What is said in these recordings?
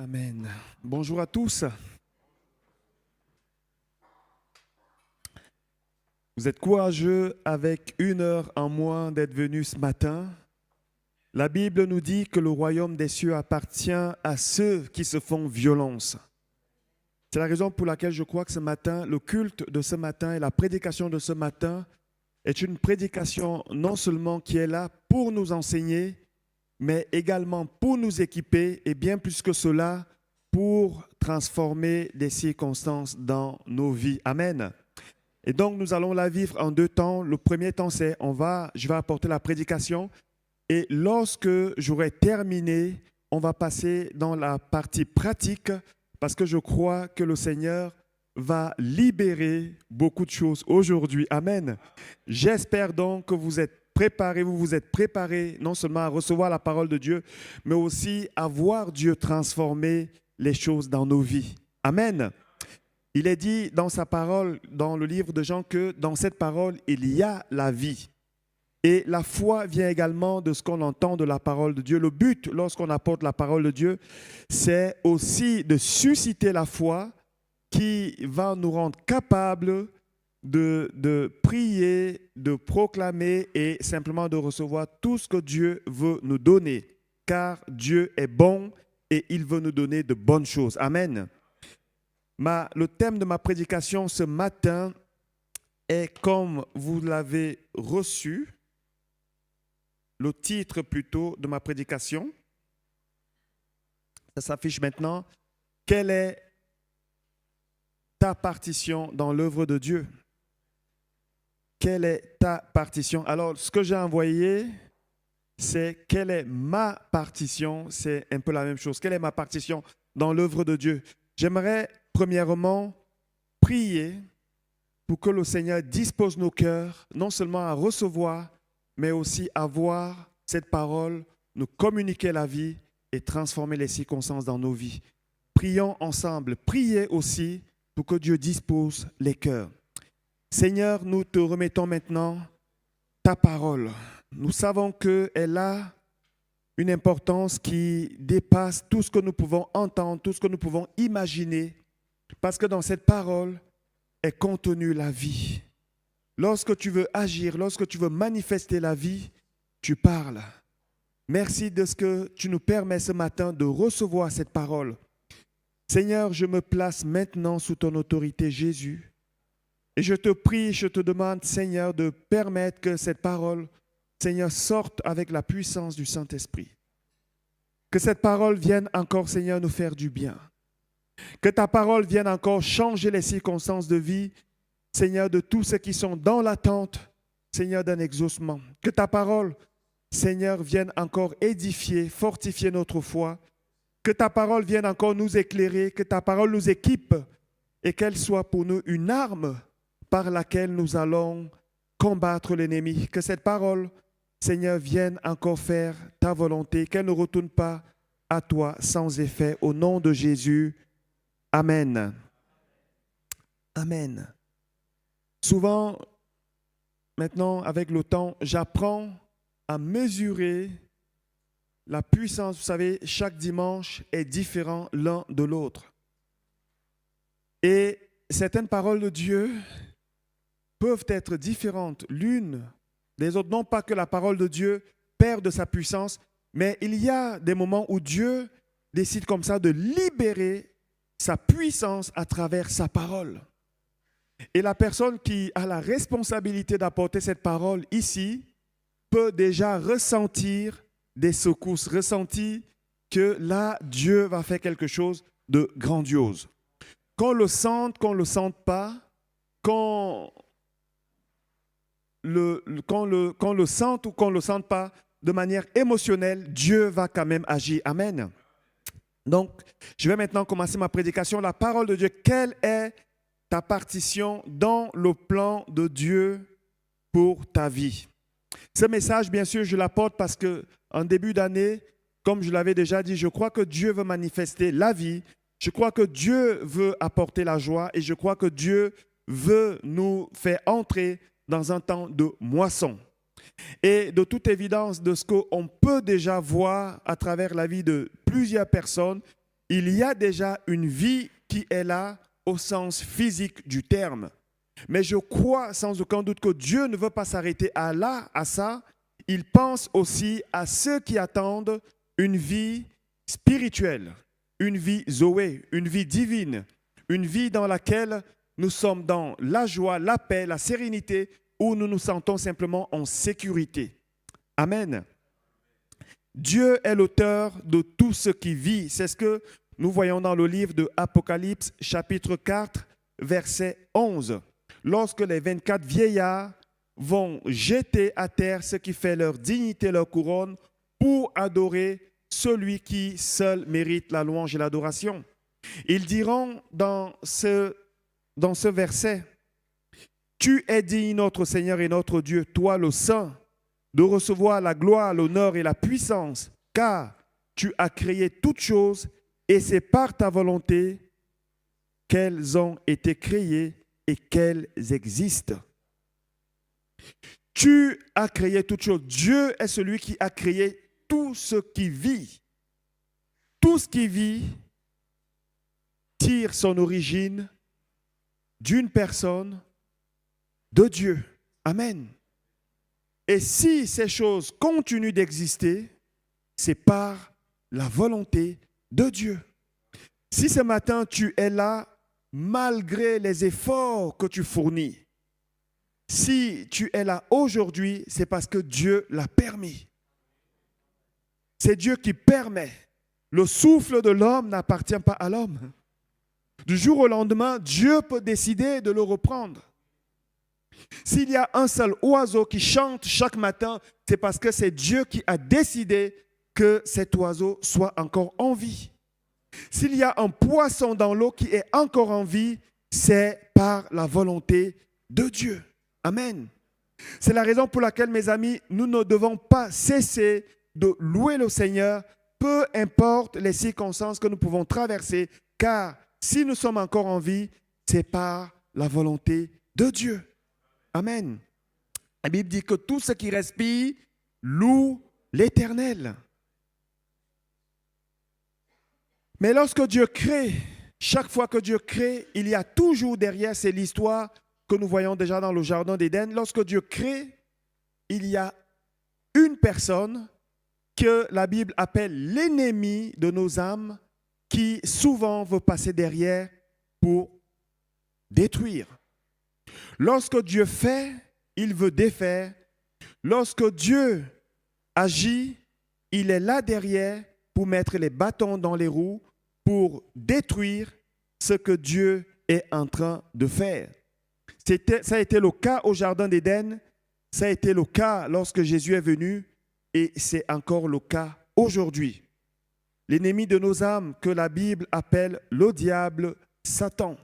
Amen. Bonjour à tous. Vous êtes courageux avec 1 heure en moins d'être venus ce matin. La Bible nous dit que le royaume des cieux appartient à ceux qui se font violence. C'est la raison pour laquelle je crois que ce matin, le culte de ce matin et la prédication de ce matin est une prédication non seulement qui est là pour nous enseigner, mais également pour nous équiper et bien plus que cela, pour transformer des circonstances dans nos vies. Amen. Et donc, nous allons la vivre en 2 temps. Le premier temps, c'est je vais apporter la prédication. Et lorsque j'aurai terminé, on va passer dans la partie pratique parce que je crois que le Seigneur va libérer beaucoup de choses aujourd'hui. Amen. J'espère donc que vous êtes préparés, vous vous êtes préparés non seulement à recevoir la parole de Dieu, mais aussi à voir Dieu transformer les choses dans nos vies. Amen. Il est dit dans sa parole, dans le livre de Jean, que dans cette parole, il y a la vie. Et la foi vient également de ce qu'on entend de la parole de Dieu. Le but, lorsqu'on apporte la parole de Dieu, c'est aussi de susciter la foi qui va nous rendre capables de prier, de proclamer et simplement de recevoir tout ce que Dieu veut nous donner. Car Dieu est bon et il veut nous donner de bonnes choses. Amen. Le thème de ma prédication ce matin est, comme vous l'avez reçu, le titre plutôt de ma prédication. Ça s'affiche maintenant. Quelle est ta partition dans l'œuvre de Dieu? Quelle est ta partition? Alors, ce que j'ai envoyé, c'est quelle est ma partition? C'est un peu la même chose. Quelle est ma partition dans l'œuvre de Dieu? J'aimerais premièrement prier pour que le Seigneur dispose nos cœurs, non seulement à recevoir, mais aussi à voir cette parole, nous communiquer la vie et transformer les circonstances dans nos vies. Prions ensemble. Priez aussi pour que Dieu dispose les cœurs. Seigneur, nous te remettons maintenant ta parole. Nous savons qu'elle a une importance qui dépasse tout ce que nous pouvons entendre, tout ce que nous pouvons imaginer, parce que dans cette parole est contenue la vie. Lorsque tu veux agir, lorsque tu veux manifester la vie, tu parles. Merci de ce que tu nous permets ce matin de recevoir cette parole. Seigneur, je me place maintenant sous ton autorité, Jésus. Et je te prie, je te demande, Seigneur, de permettre que cette parole, Seigneur, sorte avec la puissance du Saint-Esprit. Que cette parole vienne encore, Seigneur, nous faire du bien. Que ta parole vienne encore changer les circonstances de vie, Seigneur, de tous ceux qui sont dans l'attente, Seigneur, d'un exaucement. Que ta parole, Seigneur, vienne encore édifier, fortifier notre foi. Que ta parole vienne encore nous éclairer, que ta parole nous équipe et qu'elle soit pour nous une arme par laquelle nous allons combattre l'ennemi. Que cette parole, Seigneur, vienne encore faire ta volonté, qu'elle ne retourne pas à toi sans effet. Au nom de Jésus, Amen. Amen. Souvent, maintenant, avec le temps, j'apprends à mesurer la puissance. Vous savez, chaque dimanche est différent l'un de l'autre. Et certaines paroles de Dieu peuvent être différentes l'une des autres. Non pas que la parole de Dieu perde de sa puissance, mais il y a des moments où Dieu décide comme ça de libérer sa puissance à travers sa parole. Et la personne qui a la responsabilité d'apporter cette parole ici peut déjà ressentir des secousses, ressentir que là, Dieu va faire quelque chose de grandiose. Qu'on le sente, qu'on ne le sente pas, qu'on le sente ou qu'on ne le sente pas, de manière émotionnelle, Dieu va quand même agir. Amen. Donc, je vais maintenant commencer ma prédication. La parole de Dieu, quelle est ta partition dans le plan de Dieu pour ta vie? Ce message, bien sûr, je l'apporte parce qu'en début d'année, comme je l'avais déjà dit, je crois que Dieu veut manifester la vie. Je crois que Dieu veut apporter la joie et je crois que Dieu veut nous faire entrer dans un temps de moisson. Et de toute évidence, de ce qu'on peut déjà voir à travers la vie de plusieurs personnes, il y a déjà une vie qui est là au sens physique du terme. Mais je crois sans aucun doute que Dieu ne veut pas s'arrêter à ça. Il pense aussi à ceux qui attendent une vie spirituelle, une vie Zoé, une vie divine, une vie dans laquelle nous sommes dans la joie, la paix, la sérénité, où nous nous sentons simplement en sécurité. Amen. Dieu est l'auteur de tout ce qui vit. C'est ce que nous voyons dans le livre de Apocalypse, chapitre 4, verset 11. Lorsque les 24 vieillards vont jeter à terre ce qui fait leur dignité, leur couronne, pour adorer celui qui seul mérite la louange et l'adoration. Ils diront dans ce verset, « Tu es digne, notre Seigneur et notre Dieu, toi le Saint, de recevoir la gloire, l'honneur et la puissance, car tu as créé toutes choses et c'est par ta volonté qu'elles ont été créées et qu'elles existent. » Tu as créé toutes choses. Dieu est celui qui a créé tout ce qui vit. Tout ce qui vit tire son origine d'une personne, de Dieu. Amen. Et si ces choses continuent d'exister, c'est par la volonté de Dieu. Si ce matin tu es là, malgré les efforts que tu fournis, si tu es là aujourd'hui, c'est parce que Dieu l'a permis. C'est Dieu qui permet. Le souffle de l'homme n'appartient pas à l'homme. Du jour au lendemain, Dieu peut décider de le reprendre. S'il y a un seul oiseau qui chante chaque matin, c'est parce que c'est Dieu qui a décidé que cet oiseau soit encore en vie. S'il y a un poisson dans l'eau qui est encore en vie, c'est par la volonté de Dieu. Amen. C'est la raison pour laquelle, mes amis, nous ne devons pas cesser de louer le Seigneur, peu importe les circonstances que nous pouvons traverser, car si nous sommes encore en vie, c'est par la volonté de Dieu. Amen. La Bible dit que tout ce qui respire loue l'Éternel. Mais lorsque Dieu crée, chaque fois que Dieu crée, il y a toujours derrière, c'est l'histoire que nous voyons déjà dans le jardin d'Éden. Lorsque Dieu crée, il y a une personne que la Bible appelle l'ennemi de nos âmes, qui souvent veut passer derrière pour détruire. Lorsque Dieu fait, il veut défaire. Lorsque Dieu agit, il est là derrière pour mettre les bâtons dans les roues, pour détruire ce que Dieu est en train de faire. Ça a été le cas au Jardin d'Éden, ça a été le cas lorsque Jésus est venu et c'est encore le cas aujourd'hui. L'ennemi de nos âmes que la Bible appelle le diable, Satan,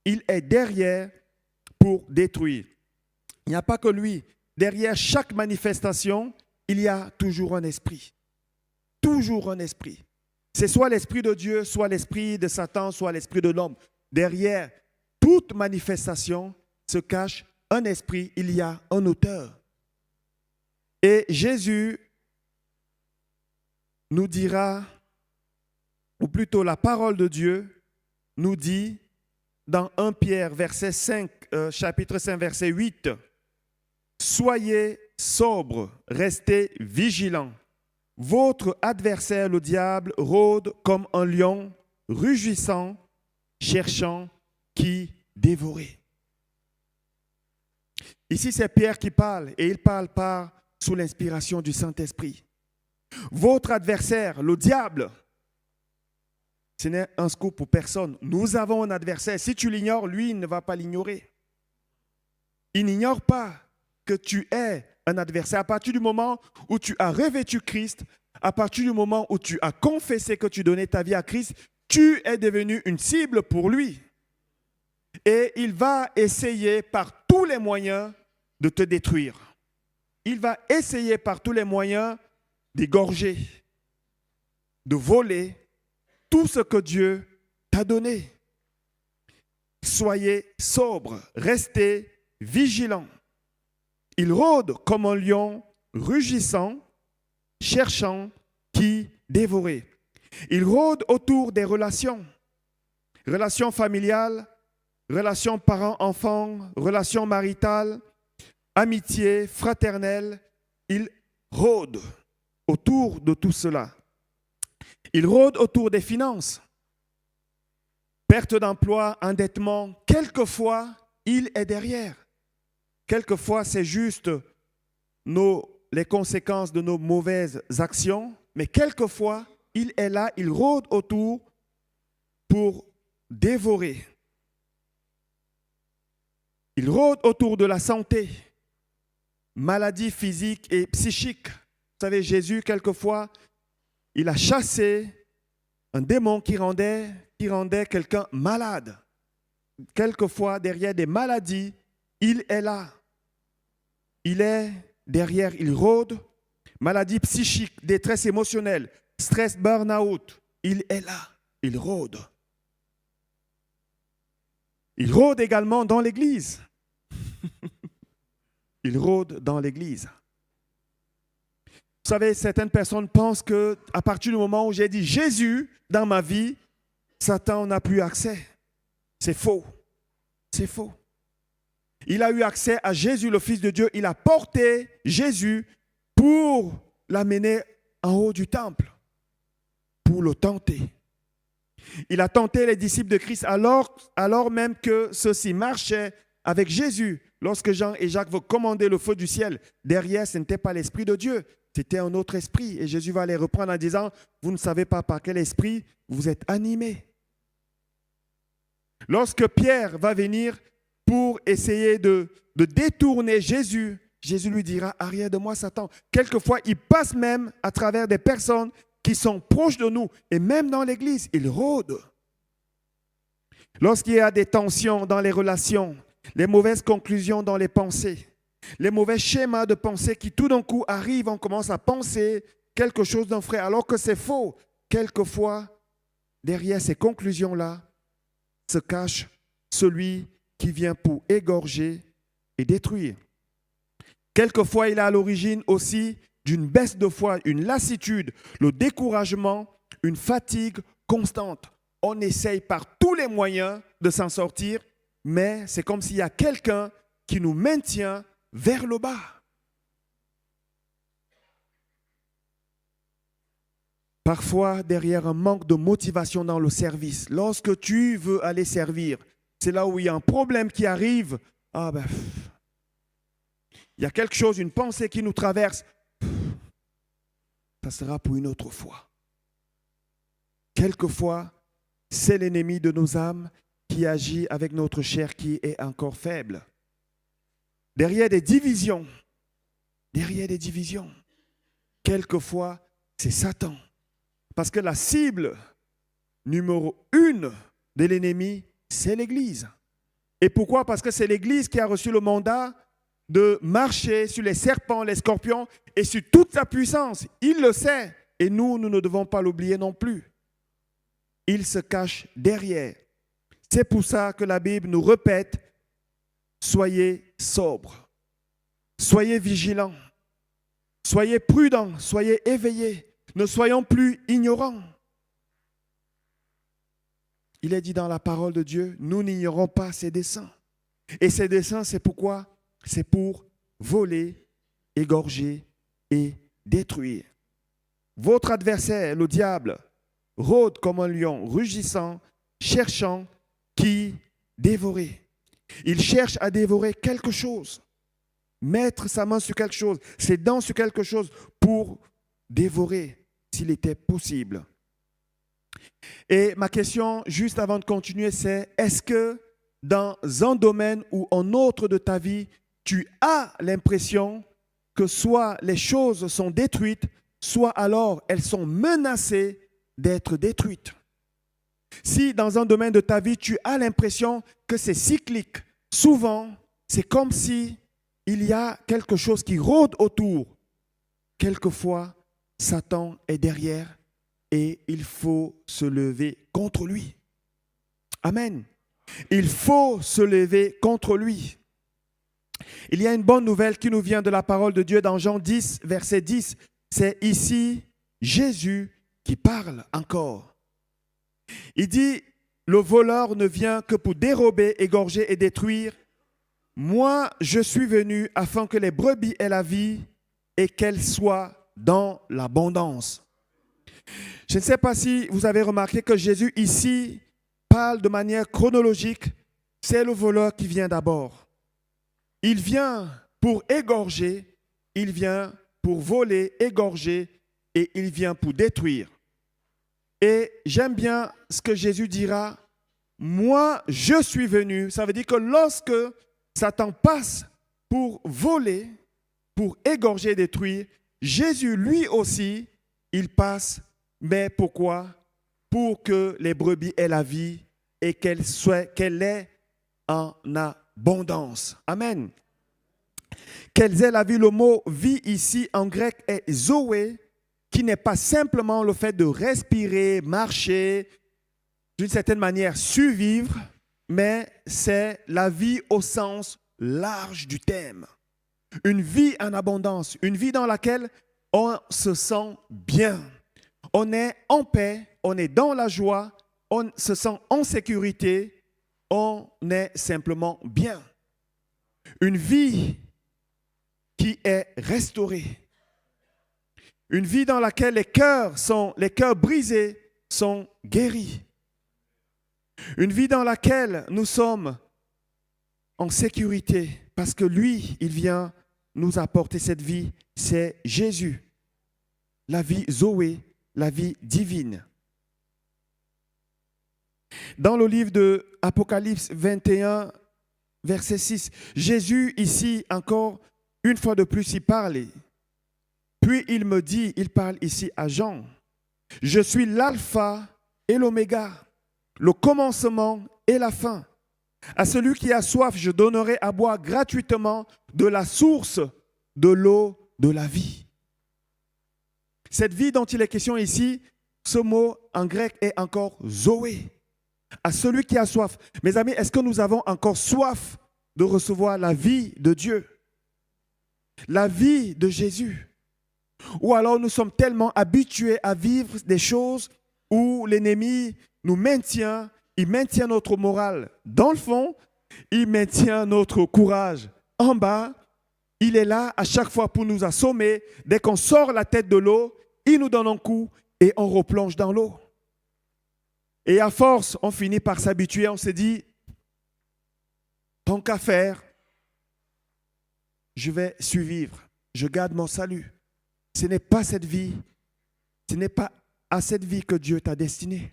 il est derrière pour détruire. Il n'y a pas que lui. Derrière chaque manifestation, il y a toujours un esprit. Toujours un esprit. C'est soit l'esprit de Dieu, soit l'esprit de Satan, soit l'esprit de l'homme. Derrière toute manifestation se cache un esprit, il y a un auteur. Et Jésus nous dira, ou plutôt la parole de Dieu nous dit dans 1 Pierre chapitre 5, verset 8, « Soyez sobres, restez vigilants. Votre adversaire, le diable, rôde comme un lion, rugissant, cherchant qui dévorer. » Ici, c'est Pierre qui parle, et il parle pas sous l'inspiration du Saint-Esprit. Votre adversaire, le diable, ce n'est un scoop pour personne. Nous avons un adversaire. Si tu l'ignores, lui, il ne va pas l'ignorer. Il n'ignore pas que tu es un adversaire. À partir du moment où tu as revêtu Christ, à partir du moment où tu as confessé que tu donnais ta vie à Christ, tu es devenu une cible pour lui. Et il va essayer par tous les moyens de te détruire. Il va essayer par tous les moyens d'égorger, de voler tout ce que Dieu t'a donné. Soyez sobres, restez vigilants. Il rôde comme un lion rugissant, cherchant qui dévorer. Il rôde autour des relations. Relations familiales, relations parents-enfants, relations maritales, amitié, fraternelle. Il rôde autour de tout cela. Il rôde autour des finances. Perte d'emploi, endettement, quelquefois, il est derrière. Quelquefois, c'est juste les conséquences de nos mauvaises actions, mais quelquefois, il est là, il rôde autour pour dévorer. Il rôde autour de la santé, maladies physiques et psychiques. Vous savez, Jésus, quelquefois, il a chassé un démon qui rendait quelqu'un malade. Quelquefois, derrière des maladies, il est là. Il est derrière, il rôde. Maladie psychique, détresse émotionnelle, stress, burn-out, il est là, il rôde. Il rôde également dans l'Église. Il rôde dans l'Église. Vous savez, certaines personnes pensent qu'à partir du moment où j'ai dit Jésus dans ma vie, Satan n'a plus accès. C'est faux. C'est faux. Il a eu accès à Jésus, le Fils de Dieu. Il a porté Jésus pour l'amener en haut du temple, pour le tenter. Il a tenté les disciples de Christ alors même que ceux-ci marchaient avec Jésus. Lorsque Jean et Jacques vont commander le feu du ciel, derrière, ce n'était pas l'Esprit de Dieu, c'était un autre esprit. Et Jésus va les reprendre en disant, vous ne savez pas par quel esprit vous êtes animés. Lorsque Pierre va venir pour essayer de détourner Jésus, Jésus lui dira, arrière de moi, Satan. Quelquefois, il passe même à travers des personnes qui sont proches de nous. Et même dans l'Église, il rôde. Lorsqu'il y a des tensions dans les relations, les mauvaises conclusions dans les pensées, les mauvais schémas de pensée qui tout d'un coup arrivent, on commence à penser quelque chose d'un frère, alors que c'est faux. Quelquefois, derrière ces conclusions-là, se cache celui qui vient pour égorger et détruire. Quelquefois, il est à l'origine aussi d'une baisse de foi, une lassitude, le découragement, une fatigue constante. On essaye par tous les moyens de s'en sortir, mais c'est comme s'il y a quelqu'un qui nous maintient vers le bas. Parfois, derrière un manque de motivation dans le service, lorsque tu veux aller servir, c'est là où il y a un problème qui arrive. Il y a quelque chose, une pensée qui nous traverse. Ça sera pour une autre fois. Quelquefois, c'est l'ennemi de nos âmes qui agit avec notre chair qui est encore faible. Derrière des divisions, quelquefois, c'est Satan. Parce que la cible numéro 1 de l'ennemi, c'est l'Église. Et pourquoi? Parce que c'est l'Église qui a reçu le mandat de marcher sur les serpents, les scorpions et sur toute sa puissance. Il le sait et nous ne devons pas l'oublier non plus. Il se cache derrière. C'est pour ça que la Bible nous répète, soyez sobres, soyez vigilants, soyez prudents, soyez éveillés, ne soyons plus ignorants. Il est dit dans la parole de Dieu, nous n'ignorons pas ses desseins. Et ses desseins, c'est pourquoi? C'est pour voler, égorger et détruire. Votre adversaire, le diable, rôde comme un lion rugissant, cherchant qui dévorer. Il cherche à dévorer quelque chose, mettre sa main sur quelque chose, ses dents sur quelque chose pour dévorer s'il était possible. Et ma question, juste avant de continuer, c'est est-ce que dans un domaine ou un autre de ta vie, tu as l'impression que soit les choses sont détruites, soit alors elles sont menacées d'être détruites? Si dans un domaine de ta vie, tu as l'impression que c'est cyclique, souvent, c'est comme si il y a quelque chose qui rôde autour. Quelquefois, Satan est derrière et il faut se lever contre lui. Amen. Il faut se lever contre lui. Il y a une bonne nouvelle qui nous vient de la parole de Dieu dans Jean 10, verset 10. C'est ici Jésus qui parle encore. Il dit, le voleur ne vient que pour dérober, égorger et détruire. Moi, je suis venu afin que les brebis aient la vie et qu'elles soient dans l'abondance. Je ne sais pas si vous avez remarqué que Jésus ici parle de manière chronologique. C'est le voleur qui vient d'abord. Il vient pour égorger, il vient pour voler, égorger et il vient pour détruire. Et j'aime bien ce que Jésus dira, moi je suis venu. Ça veut dire que lorsque Satan passe pour voler, pour égorger et détruire, Jésus lui aussi, il passe. Mais pourquoi? Pour que les brebis aient la vie et qu'elle ait en abondance. Amen. Qu'elles aient la vie, le mot vie ici en grec est zoé, qui n'est pas simplement le fait de respirer, marcher, d'une certaine manière survivre, mais c'est la vie au sens large du terme. Une vie en abondance, une vie dans laquelle on se sent bien. On est en paix, on est dans la joie, on se sent en sécurité, on est simplement bien. Une vie qui est restaurée. Une vie dans laquelle les cœurs brisés sont guéris. Une vie dans laquelle nous sommes en sécurité parce que lui, il vient nous apporter cette vie, c'est Jésus. La vie Zoé, la vie divine. Dans le livre de Apocalypse 21, verset 6, Jésus ici encore, une fois de plus, il parle. Puis il me dit, il parle ici à Jean, je suis l'alpha et l'oméga, le commencement et la fin. À celui qui a soif, je donnerai à boire gratuitement de la source de l'eau de la vie. Cette vie dont il est question ici, ce mot en grec est encore zoé. À celui qui a soif. Mes amis, est-ce que nous avons encore soif de recevoir la vie de Dieu? La vie de Jésus? Ou alors nous sommes tellement habitués à vivre des choses où l'ennemi nous maintient, il maintient notre morale dans le fond, il maintient notre courage en bas, il est là à chaque fois pour nous assommer. Dès qu'on sort la tête de l'eau, il nous donne un coup et on replonge dans l'eau. Et à force, on finit par s'habituer, on se dit, tant qu'à faire, je vais survivre, je garde mon salut. Ce n'est pas cette vie, ce n'est pas à cette vie que Dieu t'a destiné.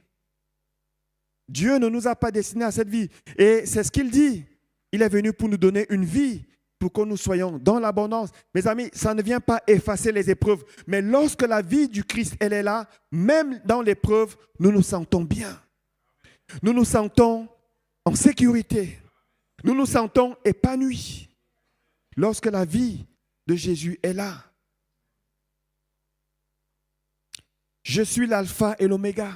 Dieu ne nous a pas destinés à cette vie. Et c'est ce qu'il dit. Il est venu pour nous donner une vie, pour que nous soyons dans l'abondance. Mes amis, ça ne vient pas effacer les épreuves. Mais lorsque la vie du Christ, elle est là, même dans l'épreuve, nous nous sentons bien. Nous nous sentons en sécurité. Nous nous sentons épanouis. Lorsque la vie de Jésus est là. Je suis l'alpha et l'oméga.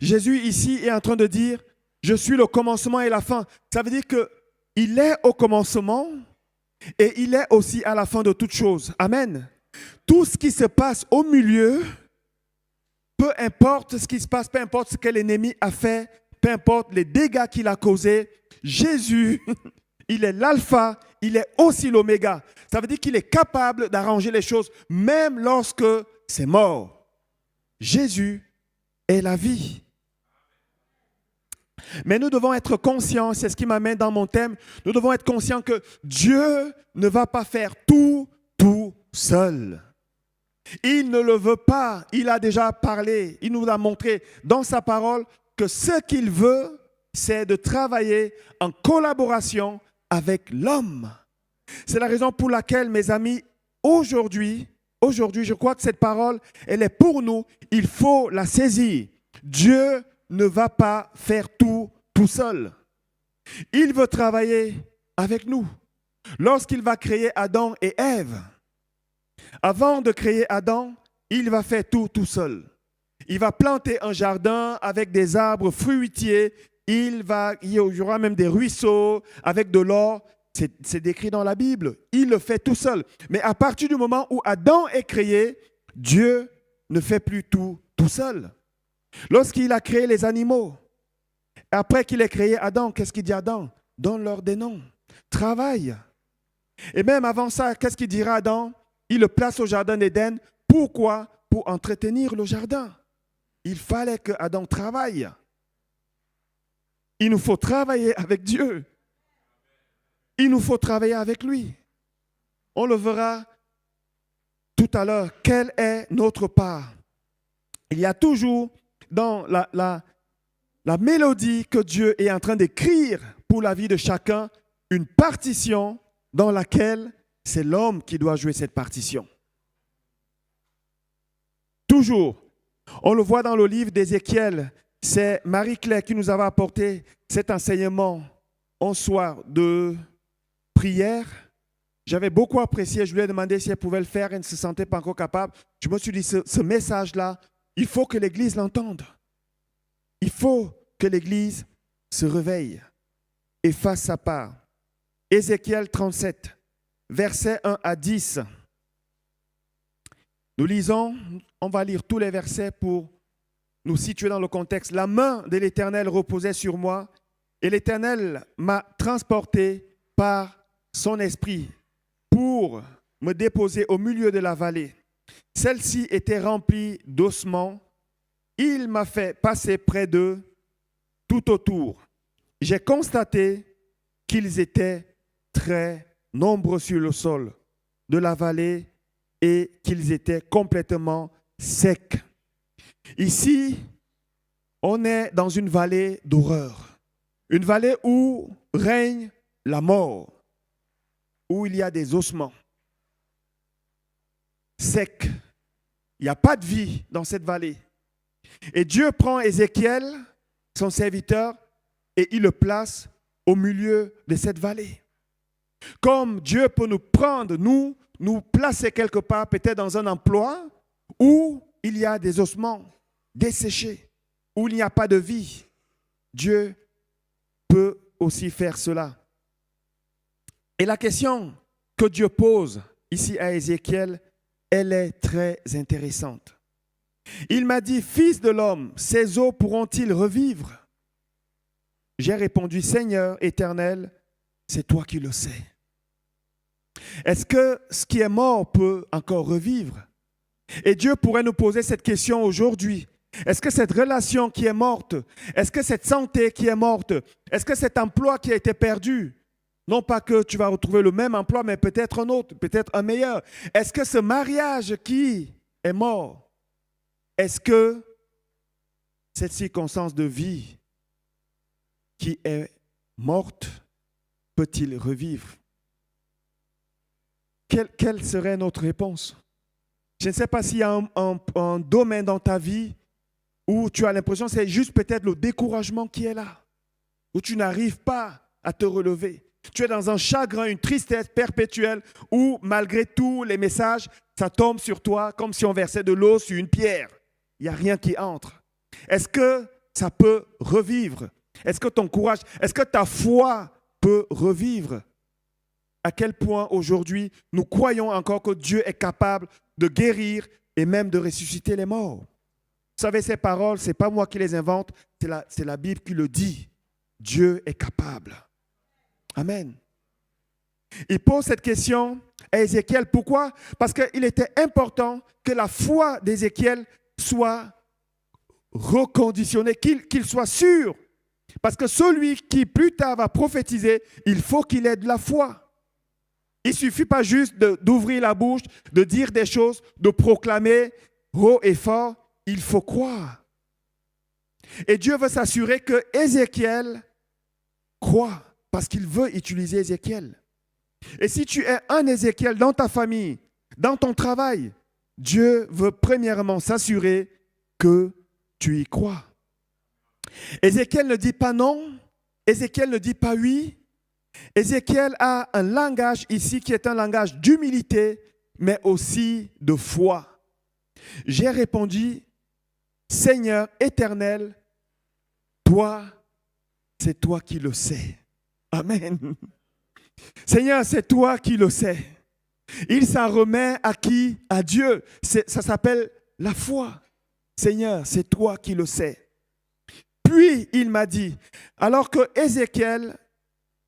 Jésus ici est en train de dire, je suis le commencement et la fin. Ça veut dire qu'il est au commencement et il est aussi à la fin de toutes choses. Amen. Tout ce qui se passe au milieu, peu importe ce qui se passe, peu importe ce que l'ennemi a fait, peu importe les dégâts qu'il a causés, Jésus, il est l'alpha, il est aussi l'oméga. Ça veut dire qu'il est capable d'arranger les choses, même lorsque c'est mort. Jésus est la vie. Mais nous devons être conscients, c'est ce qui m'amène dans mon thème, nous devons être conscients que Dieu ne va pas faire tout seul. Il ne le veut pas, il a déjà parlé, il nous a montré dans sa parole que ce qu'il veut, c'est de travailler en collaboration avec l'homme. C'est la raison pour laquelle, mes amis, aujourd'hui, je crois que cette parole, elle est pour nous. Il faut la saisir. Dieu ne va pas faire tout seul. Il veut travailler avec nous. Lorsqu'il va créer Adam et Ève, avant de créer Adam, il va faire tout seul. Il va planter un jardin avec des arbres fruitiers. Il y aura même des ruisseaux avec de l'or. C'est décrit dans la Bible. Il le fait tout seul. Mais à partir du moment où Adam est créé, Dieu ne fait plus tout seul. Lorsqu'il a créé les animaux, après qu'il ait créé Adam, qu'est-ce qu'il dit à Adam? Donne-leur des noms, travaille. Et même avant ça, qu'est-ce qu'il dira à Adam? Il le place au jardin d'Éden. Pourquoi? Pour entretenir le jardin. Il fallait que Adam travaille. Il nous faut travailler avec Dieu. Il nous faut travailler avec lui. On le verra tout à l'heure. Quelle est notre part? Il y a toujours dans la mélodie que Dieu est en train d'écrire pour la vie de chacun, une partition dans laquelle c'est l'homme qui doit jouer cette partition. Toujours. On le voit dans le livre d'Ézéchiel. C'est Marie-Claire qui nous avait apporté cet enseignement en soir de prière. J'avais beaucoup apprécié. Je lui ai demandé si elle pouvait le faire. Elle ne se sentait pas encore capable. Je me suis dit, ce message-là, il faut que l'Église l'entende. Il faut que l'Église se réveille et fasse sa part. Ézéchiel 37, versets 1 à 10. Nous lisons, on va lire tous les versets pour nous situer dans le contexte. La main de l'Éternel reposait sur moi et l'Éternel m'a transporté par son esprit pour me déposer au milieu de la vallée. Celle-ci était remplie d'ossements. Il m'a fait passer près d'eux tout autour. J'ai constaté qu'ils étaient très nombreux sur le sol de la vallée et qu'ils étaient complètement secs. Ici, on est dans une vallée d'horreur. Une vallée où règne la mort, où il y a des ossements secs. Il n'y a pas de vie dans cette vallée. Et Dieu prend Ézéchiel, son serviteur, et il le place au milieu de cette vallée. Comme Dieu peut nous prendre, nous placer quelque part, peut-être dans un emploi où il y a des ossements desséchés, où il n'y a pas de vie. Dieu peut aussi faire cela. Et la question que Dieu pose ici à Ézéchiel, elle est très intéressante. Il m'a dit, fils de l'homme, ces os pourront-ils revivre? J'ai répondu, Seigneur éternel, c'est toi qui le sais. Est-ce que ce qui est mort peut encore revivre? Et Dieu pourrait nous poser cette question aujourd'hui. Est-ce que cette relation qui est morte, est-ce que cette santé qui est morte, est-ce que cet emploi qui a été perdu, non pas que tu vas retrouver le même emploi, mais peut-être un autre, peut-être un meilleur. Est-ce que ce mariage qui est mort, est-ce que cette circonstance de vie qui est morte peut-il revivre? Quelle serait notre réponse? Je ne sais pas s'il y a un domaine dans ta vie où tu as l'impression que c'est juste peut-être le découragement qui est là, où tu n'arrives pas à te relever. Tu es dans un chagrin, une tristesse perpétuelle où malgré tous les messages, ça tombe sur toi comme si on versait de l'eau sur une pierre. Il n'y a rien qui entre. Est-ce que ça peut revivre? Est-ce que ton courage, est-ce que ta foi peut revivre? À quel point aujourd'hui nous croyons encore que Dieu est capable de guérir et même de ressusciter les morts? Vous savez, ces paroles, ce n'est pas moi qui les invente, c'est la Bible qui le dit. Dieu est capable. Amen. Il pose cette question à Ézéchiel. Pourquoi? Parce qu'il était important que la foi d'Ézéchiel soit reconditionnée, qu'il soit sûr. Parce que celui qui plus tard va prophétiser, il faut qu'il ait de la foi. Il ne suffit pas juste d'ouvrir la bouche, de dire des choses, de proclamer haut et fort. Il faut croire. Et Dieu veut s'assurer que Ézéchiel croit parce qu'il veut utiliser Ézéchiel. Et si tu es un Ézéchiel dans ta famille, dans ton travail, Dieu veut premièrement s'assurer que tu y crois. Ézéchiel ne dit pas non, Ézéchiel ne dit pas oui. Ézéchiel a un langage ici qui est un langage d'humilité, mais aussi de foi. J'ai répondu, Seigneur éternel, toi, c'est toi qui le sais. Amen. Seigneur, c'est toi qui le sais. Il s'en remet à qui? À Dieu. Ça s'appelle la foi. Seigneur, c'est toi qui le sais. Puis il m'a dit, alors que Ézéchiel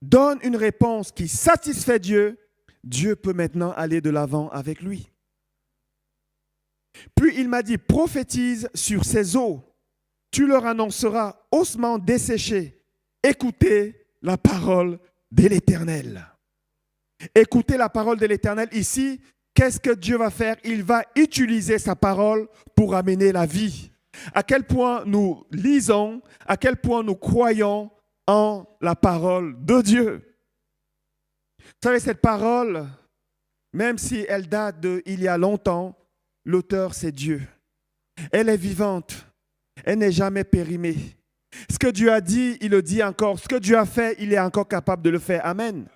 donne une réponse qui satisfait Dieu, Dieu peut maintenant aller de l'avant avec lui. Puis il m'a dit, prophétise sur ces eaux. Tu leur annonceras ossements desséchés. Écoutez la parole de l'Éternel. Écoutez la parole de l'Éternel. Ici, qu'est-ce que Dieu va faire? Il va utiliser sa parole pour amener la vie. À quel point nous lisons, à quel point nous croyons en la parole de Dieu. Vous savez, cette parole, même si elle date d'il y a longtemps, l'auteur, c'est Dieu. Elle est vivante. Elle n'est jamais périmée. Ce que Dieu a dit, il le dit encore. Ce que Dieu a fait, il est encore capable de le faire. Amen.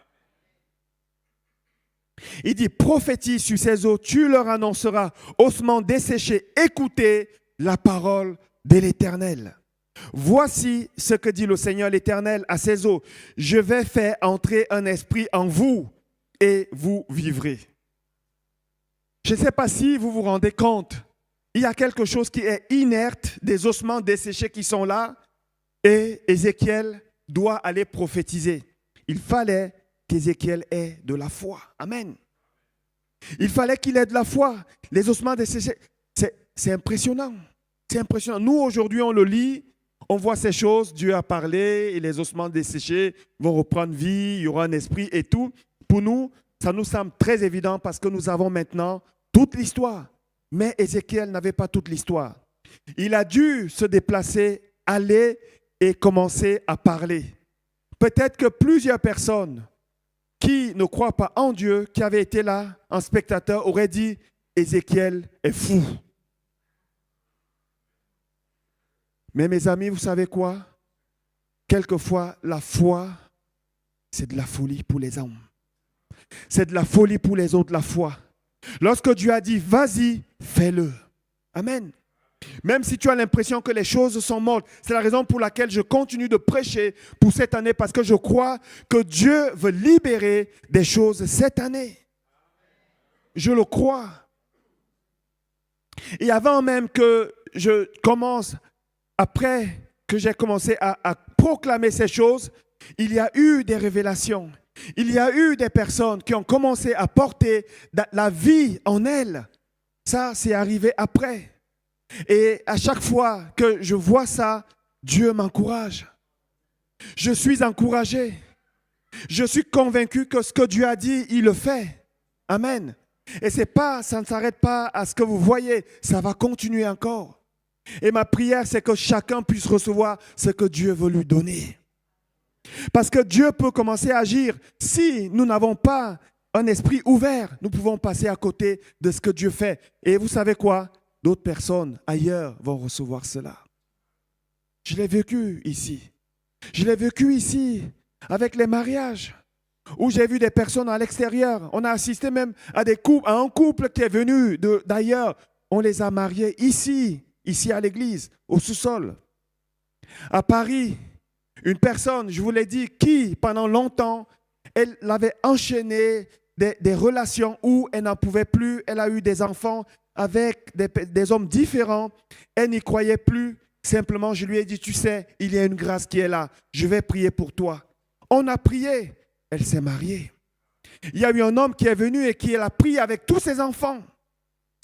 Il dit, prophétise sur ces eaux, tu leur annonceras, ossements desséchés, écoutez la parole de l'Éternel. Voici ce que dit le Seigneur l'Éternel à ces eaux. Je vais faire entrer un esprit en vous et vous vivrez. Je ne sais pas si vous vous rendez compte. Il y a quelque chose qui est inerte, des ossements desséchés qui sont là, et Ézéchiel doit aller prophétiser. Il fallait qu'Ézéchiel ait de la foi. Amen. Il fallait qu'il ait de la foi. Les ossements desséchés, c'est impressionnant. C'est impressionnant. Nous, aujourd'hui, on le lit, on voit ces choses, Dieu a parlé, et les ossements desséchés vont reprendre vie, il y aura un esprit et tout. Pour nous, ça nous semble très évident parce que nous avons maintenant toute l'histoire. Mais Ézéchiel n'avait pas toute l'histoire. Il a dû se déplacer, aller et commencer à parler. Peut-être que plusieurs personnes qui ne croient pas en Dieu, qui avaient été là en spectateur, auraient dit « Ézéchiel est fou ». Mais mes amis, vous savez quoi? Quelquefois, la foi, c'est de la folie pour les hommes. C'est de la folie pour les autres, la foi. Lorsque Dieu a dit, vas-y, fais-le. Amen. Même si tu as l'impression que les choses sont mortes, c'est la raison pour laquelle je continue de prêcher pour cette année, parce que je crois que Dieu veut libérer des choses cette année. Je le crois. Et avant même que je commence, après que j'ai commencé à proclamer ces choses, il y a eu des révélations. Il y a eu des personnes qui ont commencé à porter la vie en elles. Ça, c'est arrivé après. Et à chaque fois que je vois ça, Dieu m'encourage. Je suis encouragé. Je suis convaincu que ce que Dieu a dit, il le fait. Amen. Et ça ne s'arrête pas à ce que vous voyez, ça va continuer encore. Et ma prière, c'est que chacun puisse recevoir ce que Dieu veut lui donner. Parce que Dieu peut commencer à agir. Si nous n'avons pas un esprit ouvert, nous pouvons passer à côté de ce que Dieu fait. Et vous savez quoi? D'autres personnes ailleurs vont recevoir cela. Je l'ai vécu ici. Je l'ai vécu ici avec les mariages où j'ai vu des personnes à l'extérieur. On a assisté même à un couple qui est venu d'ailleurs. On les a mariés ici à l'église, au sous-sol. À Paris, une personne, je vous l'ai dit, qui pendant longtemps, elle avait enchaîné des relations où elle n'en pouvait plus. Elle a eu des enfants avec des hommes différents. Elle n'y croyait plus. Simplement, je lui ai dit, tu sais, il y a une grâce qui est là. Je vais prier pour toi. On a prié. Elle s'est mariée. Il y a eu un homme qui est venu et qui a prié avec tous ses enfants.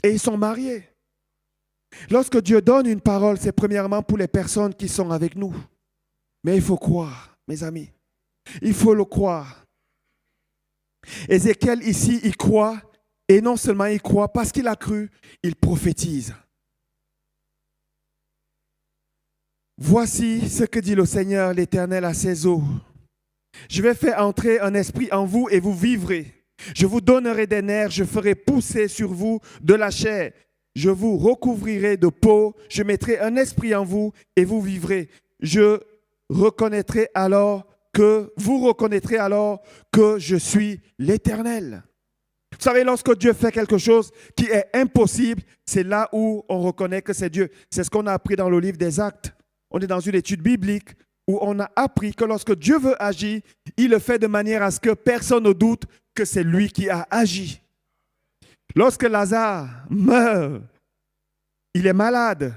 Et ils sont mariés. Lorsque Dieu donne une parole, c'est premièrement pour les personnes qui sont avec nous. Mais il faut croire, mes amis. Il faut le croire. Ézéchiel ici, il croit. Et non seulement il croit, parce qu'il a cru, il prophétise. Voici ce que dit le Seigneur l'Éternel à ces eaux. Je vais faire entrer un esprit en vous et vous vivrez. Je vous donnerai des nerfs, je ferai pousser sur vous de la chair. Je vous recouvrirai de peau, je mettrai un esprit en vous et vous vivrez. Vous reconnaîtrez alors que je suis l'Éternel. Vous savez, lorsque Dieu fait quelque chose qui est impossible, c'est là où on reconnaît que c'est Dieu. C'est ce qu'on a appris dans le livre des Actes. On est dans une étude biblique où on a appris que lorsque Dieu veut agir, il le fait de manière à ce que personne ne doute que c'est lui qui a agi. Lorsque Lazare meurt, il est malade.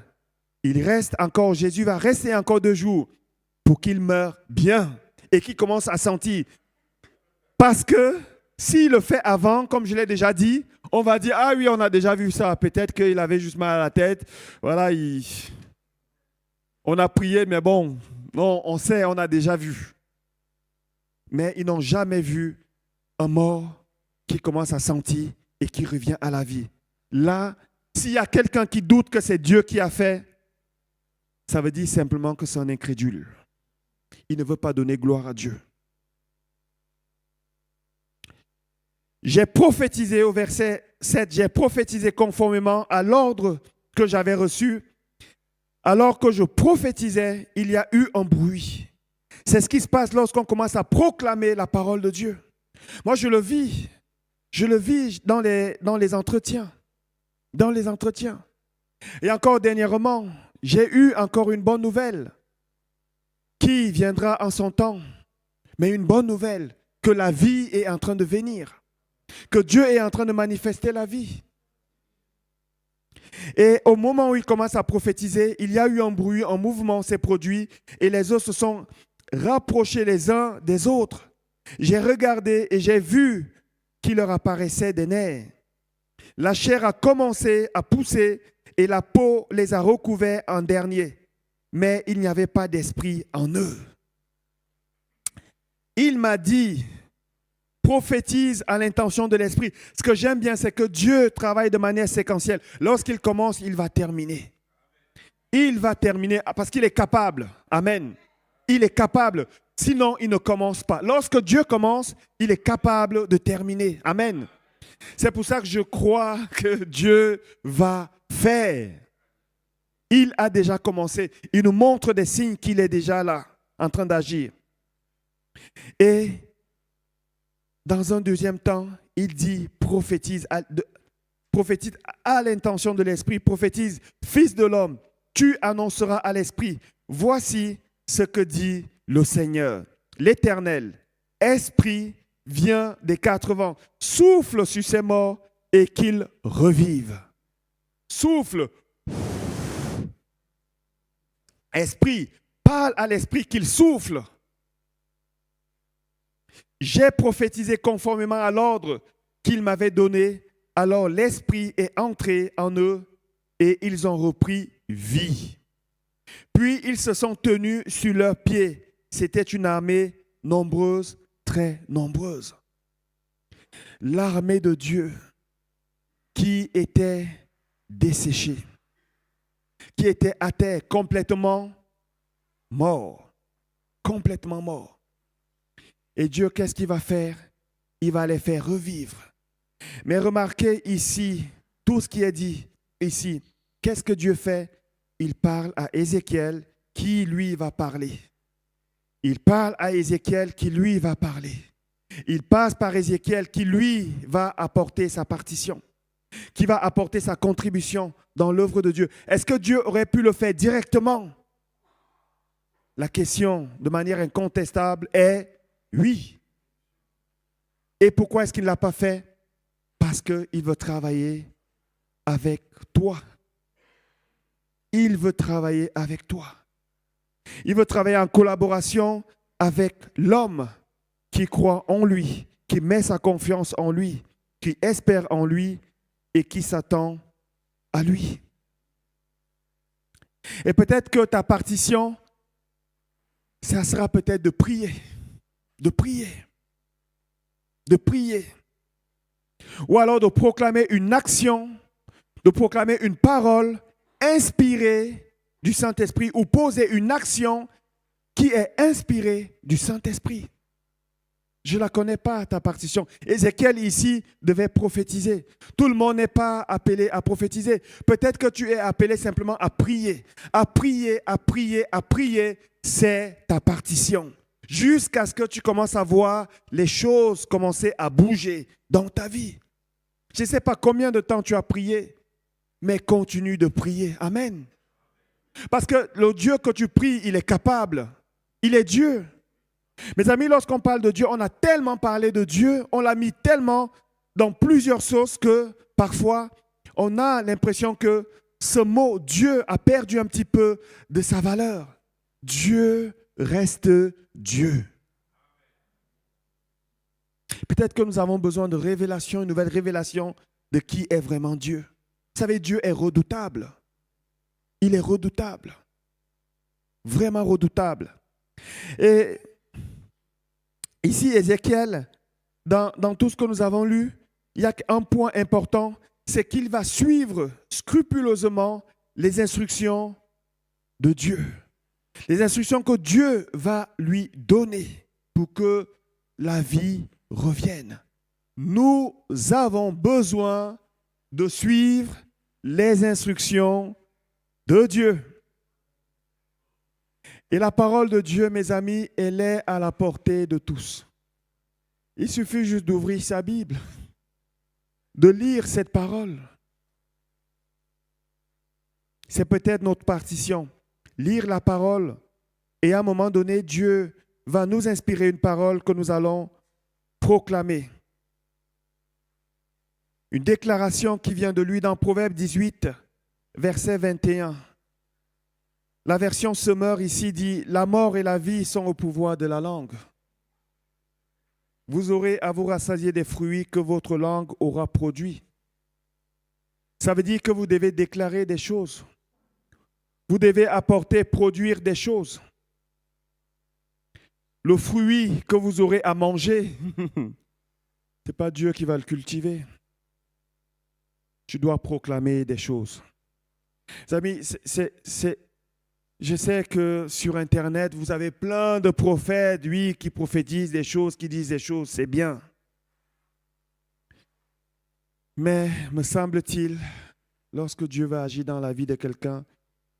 Il reste encore, Jésus va rester encore 2 jours pour qu'il meure bien et qu'il commence à sentir. Parce que s'il le fait avant, comme je l'ai déjà dit, on va dire, ah oui, on a déjà vu ça. Peut-être qu'il avait juste mal à la tête. Voilà, on a prié, mais bon, non, on sait, on a déjà vu. Mais ils n'ont jamais vu un mort qui commence à sentir et qui revient à la vie. Là, s'il y a quelqu'un qui doute que c'est Dieu qui a fait, ça veut dire simplement que c'est un incrédule. Il ne veut pas donner gloire à Dieu. J'ai prophétisé au verset 7, j'ai prophétisé conformément à l'ordre que j'avais reçu. Alors que je prophétisais, il y a eu un bruit. C'est ce qui se passe lorsqu'on commence à proclamer la parole de Dieu. Moi, je le vis dans les entretiens. Dans les entretiens. Et encore dernièrement, j'ai eu encore une bonne nouvelle qui viendra en son temps. Mais une bonne nouvelle, que la vie est en train de venir. Que Dieu est en train de manifester la vie. Et au moment où il commence à prophétiser, il y a eu un bruit, un mouvement s'est produit et les os se sont rapprochés les uns des autres. J'ai regardé et j'ai vu qu'il leur apparaissait des nerfs. La chair a commencé à pousser et la peau les a recouverts en dernier. Mais il n'y avait pas d'esprit en eux. Il m'a dit, prophétise à l'intention de l'esprit. Ce que j'aime bien, c'est que Dieu travaille de manière séquentielle. Lorsqu'il commence, il va terminer. Il va terminer parce qu'il est capable. Amen. Il est capable. Sinon, il ne commence pas. Lorsque Dieu commence, il est capable de terminer. Amen. C'est pour ça que je crois que Dieu va faire. Il a déjà commencé. Il nous montre des signes qu'il est déjà là, en train d'agir. Et dans un deuxième temps, il dit, prophétise à l'intention de l'Esprit, prophétise, fils de l'homme, tu annonceras à l'Esprit, voici ce que dit le Seigneur, l'Éternel, Esprit vient des 4 vents, souffle sur ces morts et qu'ils revivent. Souffle. Esprit, parle à l'Esprit qu'il souffle. J'ai prophétisé conformément à l'ordre qu'il m'avait donné. Alors l'Esprit est entré en eux et ils ont repris vie. Puis ils se sont tenus sur leurs pieds. C'était une armée nombreuse, très nombreuse. L'armée de Dieu qui était desséchée, qui était à terre, complètement mort. Complètement mort. Et Dieu, qu'est-ce qu'il va faire? Il va les faire revivre. Mais remarquez ici, tout ce qui est dit ici, qu'est-ce que Dieu fait? Il parle à Ézéchiel qui, lui, va parler. Il parle à Ézéchiel qui, lui, va parler. Il passe par Ézéchiel qui, lui, va apporter sa partition, qui va apporter sa contribution dans l'œuvre de Dieu. Est-ce que Dieu aurait pu le faire directement? La question, de manière incontestable, est oui. Et pourquoi est-ce qu'il ne l'a pas fait? Parce qu'il veut travailler avec toi. Il veut travailler avec toi. Il veut travailler en collaboration avec l'homme qui croit en lui, qui met sa confiance en lui, qui espère en lui et qui s'attend à lui. Et peut-être que ta partition, ça sera peut-être de prier. De prier. De prier. Ou alors de proclamer une action, de proclamer une parole inspirée du Saint-Esprit ou poser une action qui est inspirée du Saint-Esprit. Je ne la connais pas, ta partition. Ézéchiel ici devait prophétiser. Tout le monde n'est pas appelé à prophétiser. Peut-être que tu es appelé simplement à prier. À prier, à prier, à prier, c'est ta partition. Jusqu'à ce que tu commences à voir les choses commencer à bouger dans ta vie. Je ne sais pas combien de temps tu as prié, mais continue de prier. Amen. Parce que le Dieu que tu pries, il est capable. Il est Dieu. Mes amis, lorsqu'on parle de Dieu, on a tellement parlé de Dieu, on l'a mis tellement dans plusieurs sources que parfois, on a l'impression que ce mot Dieu a perdu un petit peu de sa valeur. Dieu reste Dieu. Peut-être que nous avons besoin de révélation, une nouvelle révélation de qui est vraiment Dieu. Vous savez, Dieu est redoutable. Il est redoutable. Vraiment redoutable. Et ici, Ézéchiel, dans tout ce que nous avons lu, il y a un point important, c'est qu'il va suivre scrupuleusement les instructions de Dieu. Les instructions que Dieu va lui donner pour que la vie revienne. Nous avons besoin de suivre les instructions de Dieu. Et la parole de Dieu, mes amis, elle est à la portée de tous. Il suffit juste d'ouvrir sa Bible, de lire cette parole. C'est peut-être notre partition. Lire la parole et à un moment donné, Dieu va nous inspirer une parole que nous allons proclamer. Une déclaration qui vient de lui dans Proverbe 18, verset 21. La version Semeur ici dit « La mort et la vie sont au pouvoir de la langue. Vous aurez à vous rassasier des fruits que votre langue aura produits. » Ça veut dire que vous devez déclarer des choses. Vous devez apporter, produire des choses. Le fruit que vous aurez à manger, ce n'est pas Dieu qui va le cultiver. Tu dois proclamer des choses. Les amis, je sais que sur Internet, vous avez plein de prophètes, oui, qui prophétisent des choses, qui disent des choses, c'est bien. Mais, me semble-t-il, lorsque Dieu va agir dans la vie de quelqu'un,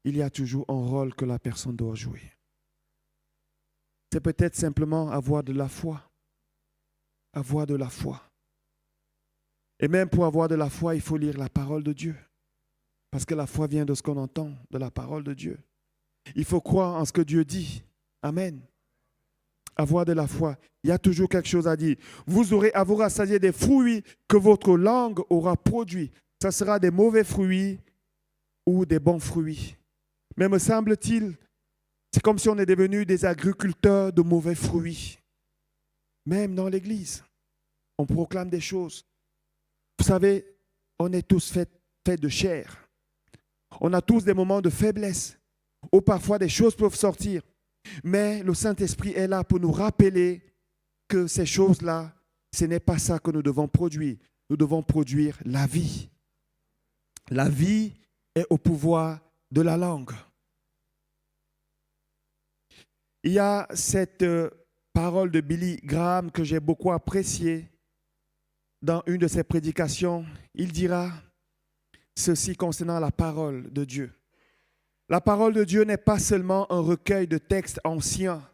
il y a toujours un rôle que la personne doit jouer. C'est peut-être simplement avoir de la foi. Avoir de la foi. Et même pour avoir de la foi, il faut lire la parole de Dieu. Parce que la foi vient de ce qu'on entend, de la parole de Dieu. Il faut croire en ce que Dieu dit. Amen. Avoir de la foi. Il y a toujours quelque chose à dire. Vous aurez à vous rassasier des fruits que votre langue aura produits. Ça sera des mauvais fruits ou des bons fruits. Mais me semble-t-il, c'est comme si on est devenus des agriculteurs de mauvais fruits. Même dans l'Église, on proclame des choses. Vous savez, on est tous faits de chair. On a tous des moments de faiblesse où parfois des choses peuvent sortir. Mais le Saint-Esprit est là pour nous rappeler que ces choses-là, ce n'est pas ça que nous devons produire. Nous devons produire la vie. La vie est au pouvoir de la langue. Il y a cette parole de Billy Graham que j'ai beaucoup appréciée dans une de ses prédications. Il dira ceci concernant la parole de Dieu. La parole de Dieu n'est pas seulement un recueil de textes anciens,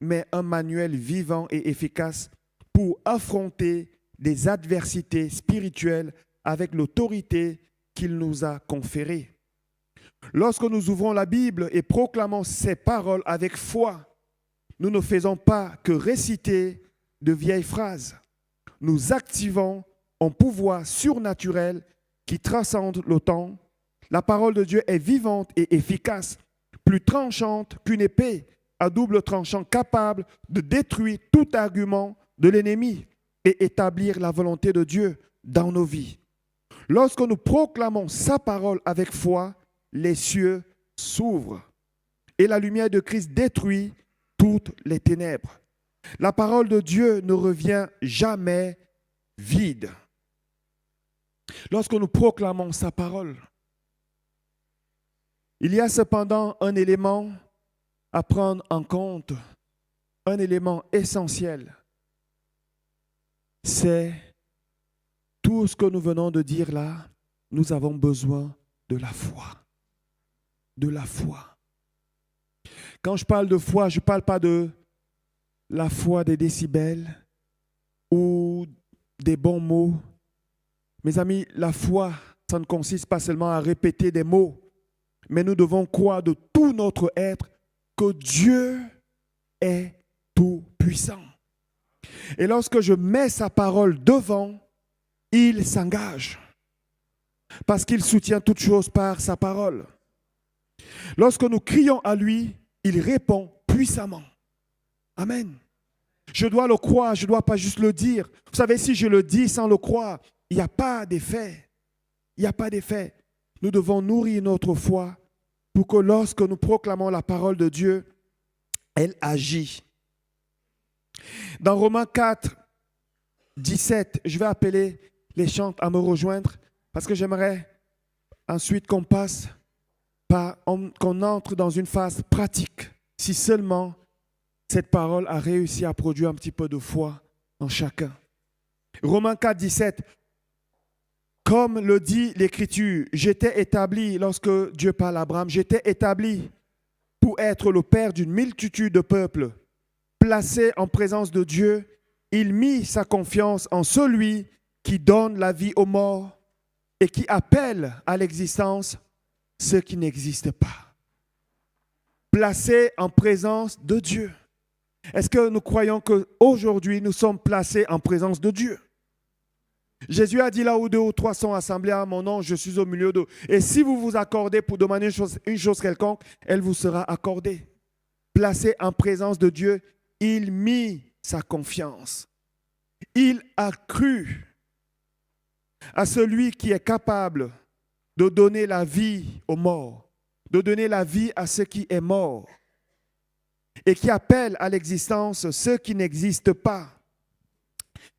mais un manuel vivant et efficace pour affronter des adversités spirituelles avec l'autorité qu'il nous a conférée. Lorsque nous ouvrons la Bible et proclamons ces paroles avec foi, nous ne faisons pas que réciter de vieilles phrases. Nous activons un pouvoir surnaturel qui transcende le temps. La parole de Dieu est vivante et efficace, plus tranchante qu'une épée à double tranchant, capable de détruire tout argument de l'ennemi et établir la volonté de Dieu dans nos vies. Lorsque nous proclamons sa parole avec foi, les cieux s'ouvrent et la lumière de Christ détruit toutes les ténèbres. La parole de Dieu ne revient jamais vide. Lorsque nous proclamons sa parole, il y a cependant un élément à prendre en compte, un élément essentiel. C'est tout ce que nous venons de dire là, nous avons besoin de la foi. De la foi. Quand je parle de foi, je ne parle pas de la foi des décibels ou des bons mots. Mes amis, la foi, ça ne consiste pas seulement à répéter des mots, mais nous devons croire de tout notre être que Dieu est tout puissant. Et lorsque je mets sa parole devant, il s'engage. parce qu'il soutient toutes choses par sa parole. Lorsque nous crions à lui, il répond puissamment. Amen. Je dois le croire, je ne dois pas juste le dire. Vous savez, si je le dis sans le croire, il n'y a pas d'effet. Il n'y a pas d'effet. Nous devons nourrir notre foi pour que lorsque nous proclamons la parole de Dieu, elle agit. Dans Romains 4, 17, je vais appeler les chants à me rejoindre parce que j'aimerais ensuite qu'on passe qu'on entre dans une phase pratique. Si seulement cette parole a réussi à produire un petit peu de foi en chacun. Romains 4, 17. Comme le dit l'Écriture, j'étais établi, lorsque Dieu parle à Abraham, j'étais établi pour être le père d'une multitude de peuples. Placé en présence de Dieu, il mit sa confiance en celui qui donne la vie aux morts et qui appelle à l'existence ceux qui n'existent pas. Placé en présence de Dieu. Est-ce que nous croyons qu'aujourd'hui, nous sommes placés en présence de Dieu? Jésus a dit là où 2 ou 3 sont assemblés à mon nom, je suis au milieu d'eux. Et si vous vous accordez pour demander une chose quelconque, elle vous sera accordée. Placé en présence de Dieu, il mit sa confiance. Il a cru à celui qui est capable de donner la vie aux morts, de donner la vie à ce qui est mort et qui appelle à l'existence ceux qui n'existent pas.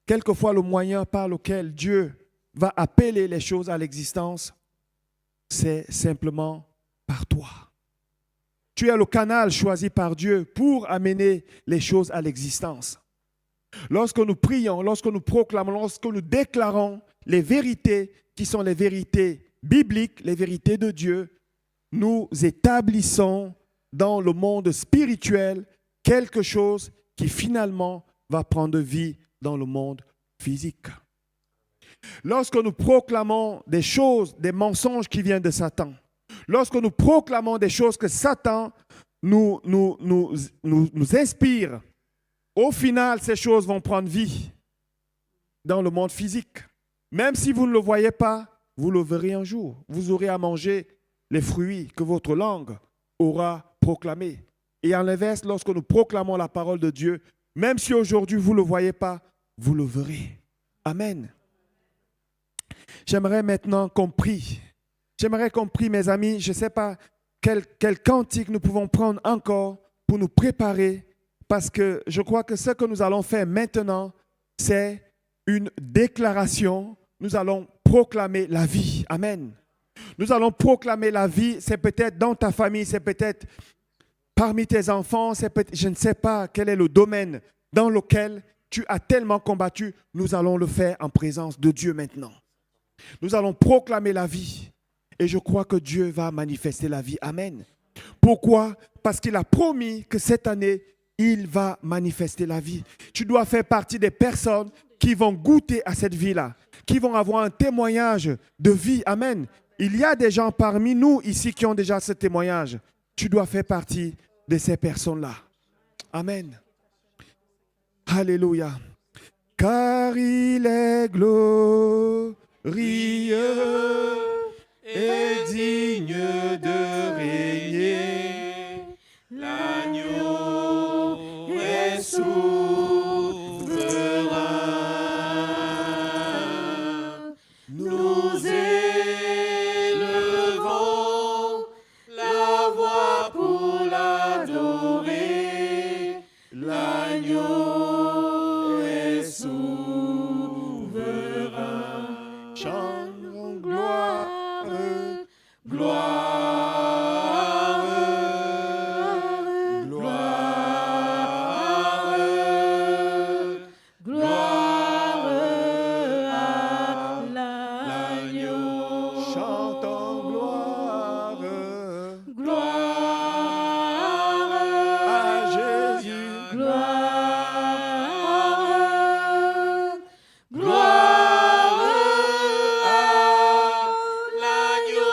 Quelquefois, le moyen par lequel Dieu va appeler les choses à l'existence, c'est simplement par toi. Tu es le canal choisi par Dieu pour amener les choses à l'existence. Lorsque nous prions, lorsque nous proclamons, lorsque nous déclarons les vérités qui sont les vérités bibliques, les vérités de Dieu, nous établissons dans le monde spirituel quelque chose qui finalement va prendre vie dans le monde physique. Lorsque nous proclamons des choses, des mensonges qui viennent de Satan, lorsque nous proclamons des choses que Satan nous inspire, au final, ces choses vont prendre vie dans le monde physique. Même si vous ne le voyez pas, vous le verrez un jour. Vous aurez à manger les fruits que votre langue aura proclamés. Et à l'inverse, lorsque nous proclamons la parole de Dieu, même si aujourd'hui vous ne le voyez pas, vous le verrez. Amen. J'aimerais maintenant qu'on prie. J'aimerais qu'on prie, mes amis. Je ne sais pas quel cantique nous pouvons prendre encore pour nous préparer, parce que je crois que ce que nous allons faire maintenant, c'est une déclaration. Nous allons proclamer la vie. Amen. Nous allons proclamer la vie. C'est peut-être dans ta famille, c'est peut-être parmi tes enfants, je ne sais pas quel est le domaine dans lequel tu as tellement combattu. Nous allons le faire en présence de Dieu maintenant. Nous allons proclamer la vie. Et je crois que Dieu va manifester la vie. Amen. Pourquoi? Parce qu'il a promis que cette année, il va manifester la vie. Tu dois faire partie des personnes qui vont goûter à cette vie-là, qui vont avoir un témoignage de vie. Amen. Il y a des gens parmi nous ici qui ont déjà ce témoignage. Tu dois faire partie de ces personnes-là. Amen. Alléluia. Car il est glorieux et digne de régner. L'agneau est souverain. Nous élevons la voix pour l'adorer. L'agneau est souverain. Chantons gloire, gloire, gloire, gloire à l'agneau. Chantons gloire, gloire à Jésus. Gloire, gloire à l'agneau.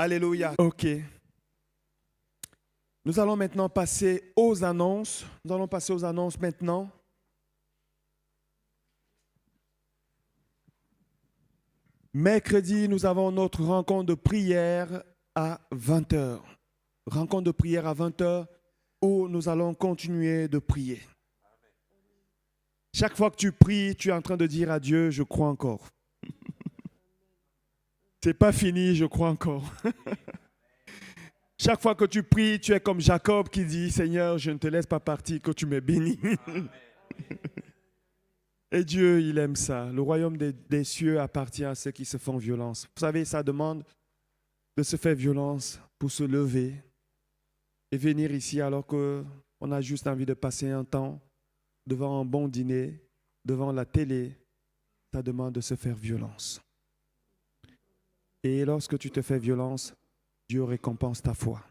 Alléluia. OK. Nous allons maintenant passer aux annonces. Nous allons passer aux annonces maintenant. Mercredi, nous avons notre rencontre de prière à 20 h. Rencontre de prière à 20 h où nous allons continuer de prier. Chaque fois que tu pries, tu es en train de dire à Dieu, je crois encore. C'est pas fini, je crois encore. Chaque fois que tu pries, tu es comme Jacob qui dit, Seigneur, je ne te laisse pas partir, que tu me bénis. Et Dieu, il aime ça. Le royaume des cieux appartient à ceux qui se font violence. Vous savez, ça demande de se faire violence pour se lever et venir ici alors qu'on a juste envie de passer un temps devant un bon dîner, devant la télé. Ça demande de se faire violence. Et lorsque tu te fais violence, Dieu récompense ta foi.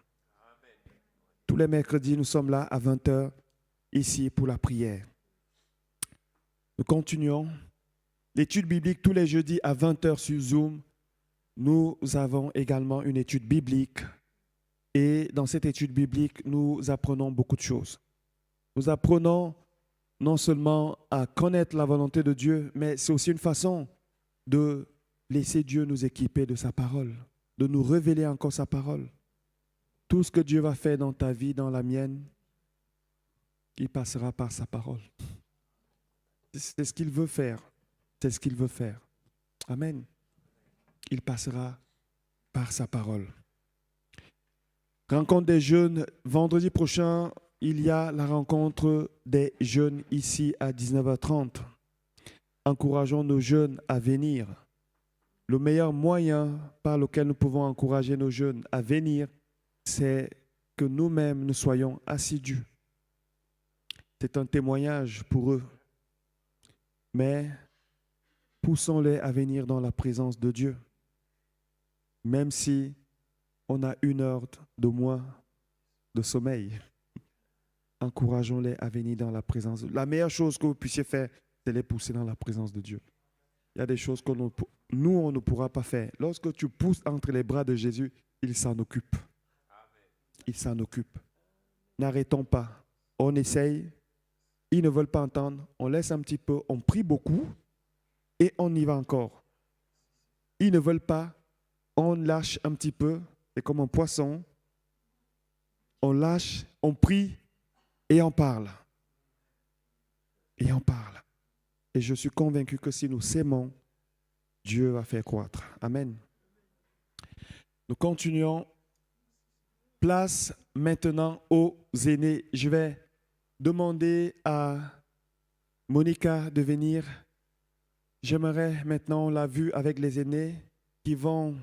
Tous les mercredis, nous sommes là à 20 h ici pour la prière. Nous continuons. L'étude biblique tous les jeudis à 20 h sur Zoom. Nous avons également une étude biblique. Et dans cette étude biblique, nous apprenons beaucoup de choses. Nous apprenons non seulement à connaître la volonté de Dieu, mais c'est aussi une façon de laisser Dieu nous équiper de sa parole, de nous révéler encore sa parole. Tout ce que Dieu va faire dans ta vie, dans la mienne, il passera par sa parole. C'est ce qu'il veut faire. C'est ce qu'il veut faire. Amen. Il passera par sa parole. Rencontre des jeunes. Vendredi prochain, il y a la rencontre des jeunes ici à 19 h 30. Encourageons nos jeunes à venir. Le meilleur moyen par lequel nous pouvons encourager nos jeunes à venir, c'est que nous-mêmes, nous soyons assidus. C'est un témoignage pour eux. Mais poussons-les à venir dans la présence de Dieu. Même si on a 1 heure de moins de sommeil, encourageons-les à venir dans la présence de Dieu. La meilleure chose que vous puissiez faire, c'est les pousser dans la présence de Dieu. Il y a des choses que nous, on ne pourra pas faire. Lorsque tu pousses entre les bras de Jésus, il s'en occupe. Il s'en occupe. N'arrêtons pas. On essaye. Ils ne veulent pas entendre. On laisse un petit peu. On prie beaucoup. Et on y va encore. Ils ne veulent pas. On lâche un petit peu. C'est comme un poisson. On lâche, on prie et on parle. Et on parle. Et je suis convaincu que si nous s'aimons, Dieu va faire croître. Amen. Nous continuons. Place maintenant aux aînés. Je vais demander à Monica de venir. J'aimerais maintenant, on l'a vu avec les aînés, qui vont,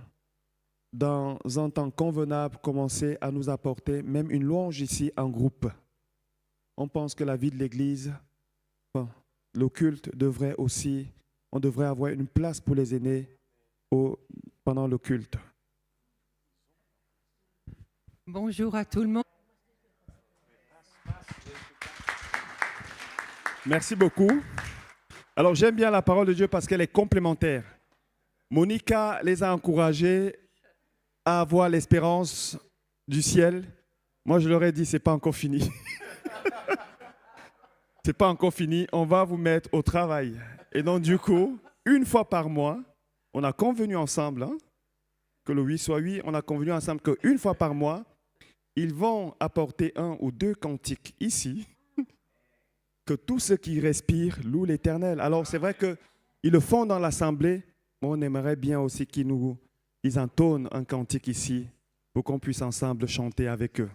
dans un temps convenable, commencer à nous apporter même une louange ici en groupe. On pense que la vie de l'Église, le culte devrait aussi, on devrait avoir une place pour les aînés pendant le culte. Bonjour à tout le monde. Merci beaucoup. Alors, j'aime bien la parole de Dieu parce qu'elle est complémentaire. Monica les a encouragés à avoir l'espérance du ciel. Moi, je leur ai dit, ce n'est pas encore fini. Ce n'est pas encore fini. On va vous mettre au travail. Et donc, du coup, une fois par mois, on a convenu ensemble, que le 8 soit 8, on a convenu ensemble qu'une fois par mois, ils vont apporter 1 ou 2 cantiques ici, que tous ceux qui respirent louent l'Éternel. Alors, c'est vrai qu'ils le font dans l'assemblée, mais on aimerait bien aussi qu'ils entonnent un cantique ici pour qu'on puisse ensemble chanter avec eux.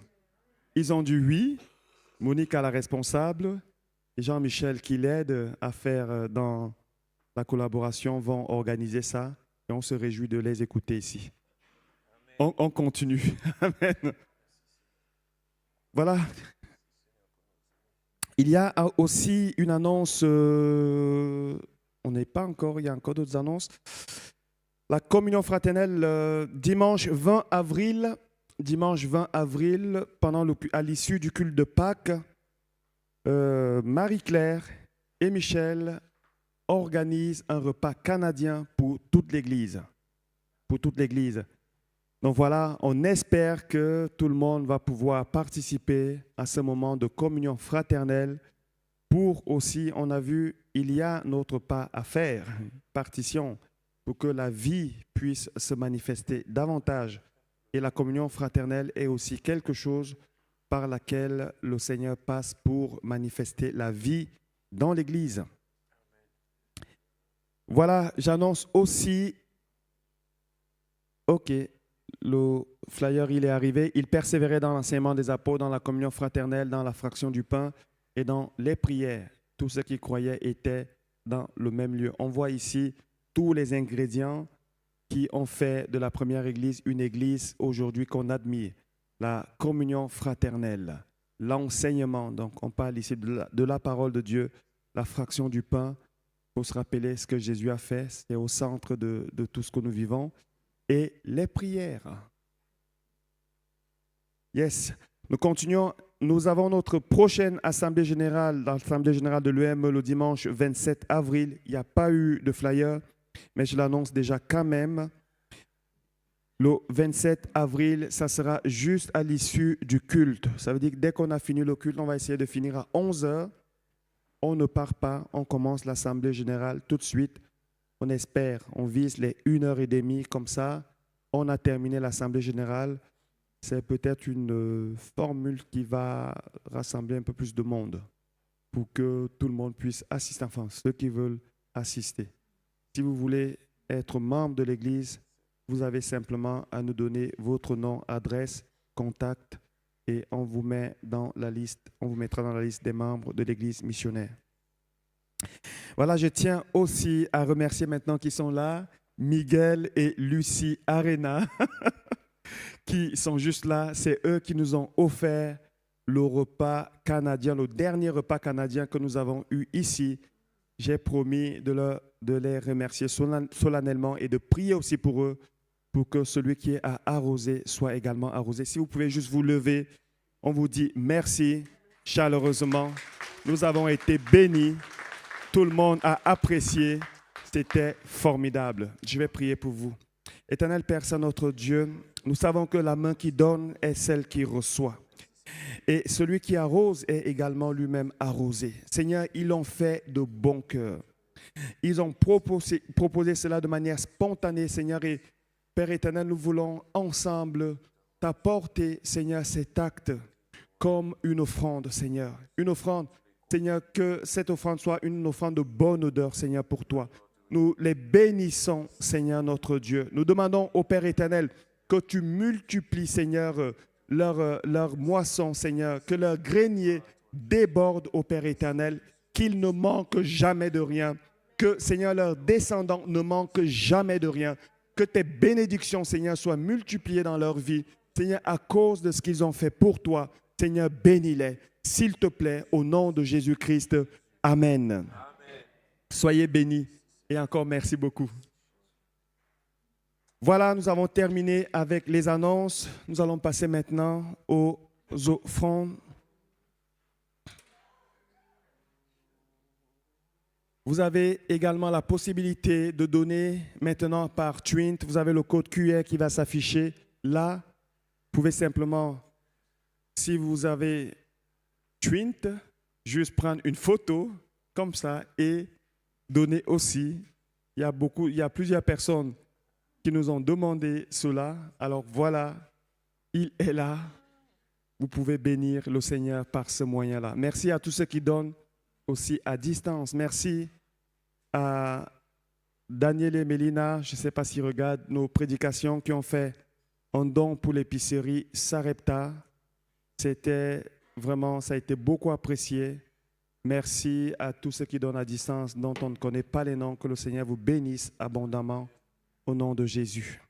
Ils ont dit oui, Monique la responsable, et Jean-Michel qui l'aide à faire dans la collaboration vont organiser ça et on se réjouit de les écouter ici. On continue. Amen. Voilà. Il y a aussi une annonce, on n'est pas encore, il y a encore d'autres annonces. La communion fraternelle, dimanche 20 avril, à l'issue du culte de Pâques, Marie-Claire et Michel organisent un repas canadien pour toute l'Église. Donc voilà, on espère que tout le monde va pouvoir participer à ce moment de communion fraternelle. Pour aussi, on a vu, il y a notre pas à faire, partition, pour que la vie puisse se manifester davantage. Et la communion fraternelle est aussi quelque chose par laquelle le Seigneur passe pour manifester la vie dans l'Église. Voilà, j'annonce aussi, ok, le flyer, il est arrivé. Il persévérait dans l'enseignement des apôtres, dans la communion fraternelle, dans la fraction du pain et dans les prières. Tous ceux qui croyaient étaient dans le même lieu. On voit ici tous les ingrédients qui ont fait de la première église une église aujourd'hui qu'on admire. La communion fraternelle, l'enseignement, donc on parle ici de la parole de Dieu, la fraction du pain, pour se rappeler ce que Jésus a fait, c'est au centre de tout ce que nous vivons, et les prières. Yes, nous continuons. Nous avons notre prochaine Assemblée générale, l'Assemblée générale de l'UM le dimanche 27 avril. Il n'y a pas eu de flyer, mais je l'annonce déjà quand même. Le 27 avril, ça sera juste à l'issue du culte. Ça veut dire que dès qu'on a fini le culte, on va essayer de finir à 11 h. On ne part pas, on commence l'Assemblée générale tout de suite. On espère, on vise les 1h30 comme ça. On a terminé l'Assemblée générale. C'est peut-être une formule qui va rassembler un peu plus de monde pour que tout le monde puisse assister, enfin ceux qui veulent assister. Si vous voulez être membre de l'Église, vous avez simplement à nous donner votre nom, adresse, contact et on vous met dans la liste, on vous mettra dans la liste des membres de l'Église missionnaire. Voilà, je tiens aussi à remercier maintenant qui sont là, Miguel et Lucie Arena, qui sont juste là. C'est eux qui nous ont offert le repas canadien, le dernier repas canadien que nous avons eu ici. J'ai promis de les remercier solennellement et de prier aussi pour eux, pour que celui qui est à arroser soit également arrosé. Si vous pouvez juste vous lever, on vous dit merci chaleureusement. Nous avons été bénis. Tout le monde a apprécié. C'était formidable. Je vais prier pour vous. Éternel Père, Saint notre Dieu, nous savons que la main qui donne est celle qui reçoit. Et celui qui arrose est également lui-même arrosé. Seigneur, ils l'ont fait de bon cœur. Ils ont proposé cela de manière spontanée, Seigneur. Et Père éternel, nous voulons ensemble t'apporter, Seigneur, cet acte comme une offrande, Seigneur. Une offrande, Seigneur, que cette offrande soit une offrande de bonne odeur, Seigneur, pour toi. Nous les bénissons, Seigneur, notre Dieu. Nous demandons au Père éternel que tu multiplies, Seigneur, leur moisson, Seigneur, que leur grenier déborde au Père éternel, qu'ils ne manquent jamais de rien, que, Seigneur, leurs descendants ne manquent jamais de rien, que tes bénédictions, Seigneur, soient multipliées dans leur vie, Seigneur, à cause de ce qu'ils ont fait pour toi. Seigneur, bénis-les, s'il te plaît, au nom de Jésus-Christ. Amen. Amen. Soyez bénis et encore merci beaucoup. Voilà, nous avons terminé avec les annonces. Nous allons passer maintenant aux offrandes. Vous avez également la possibilité de donner maintenant par Twint. Vous avez le code QR qui va s'afficher là. Vous pouvez simplement, si vous avez Twint, juste prendre une photo comme ça et donner aussi. Il y a plusieurs personnes qui nous ont demandé cela. Alors voilà, il est là. Vous pouvez bénir le Seigneur par ce moyen-là. Merci à tous ceux qui donnent aussi à distance. Merci à Daniel et Mélina, je ne sais pas s'ils regardent nos prédications, qui ont fait un don pour l'épicerie Sarepta. C'était vraiment, ça a été beaucoup apprécié. Merci à tous ceux qui donnent à distance, dont on ne connaît pas les noms. Que le Seigneur vous bénisse abondamment au nom de Jésus.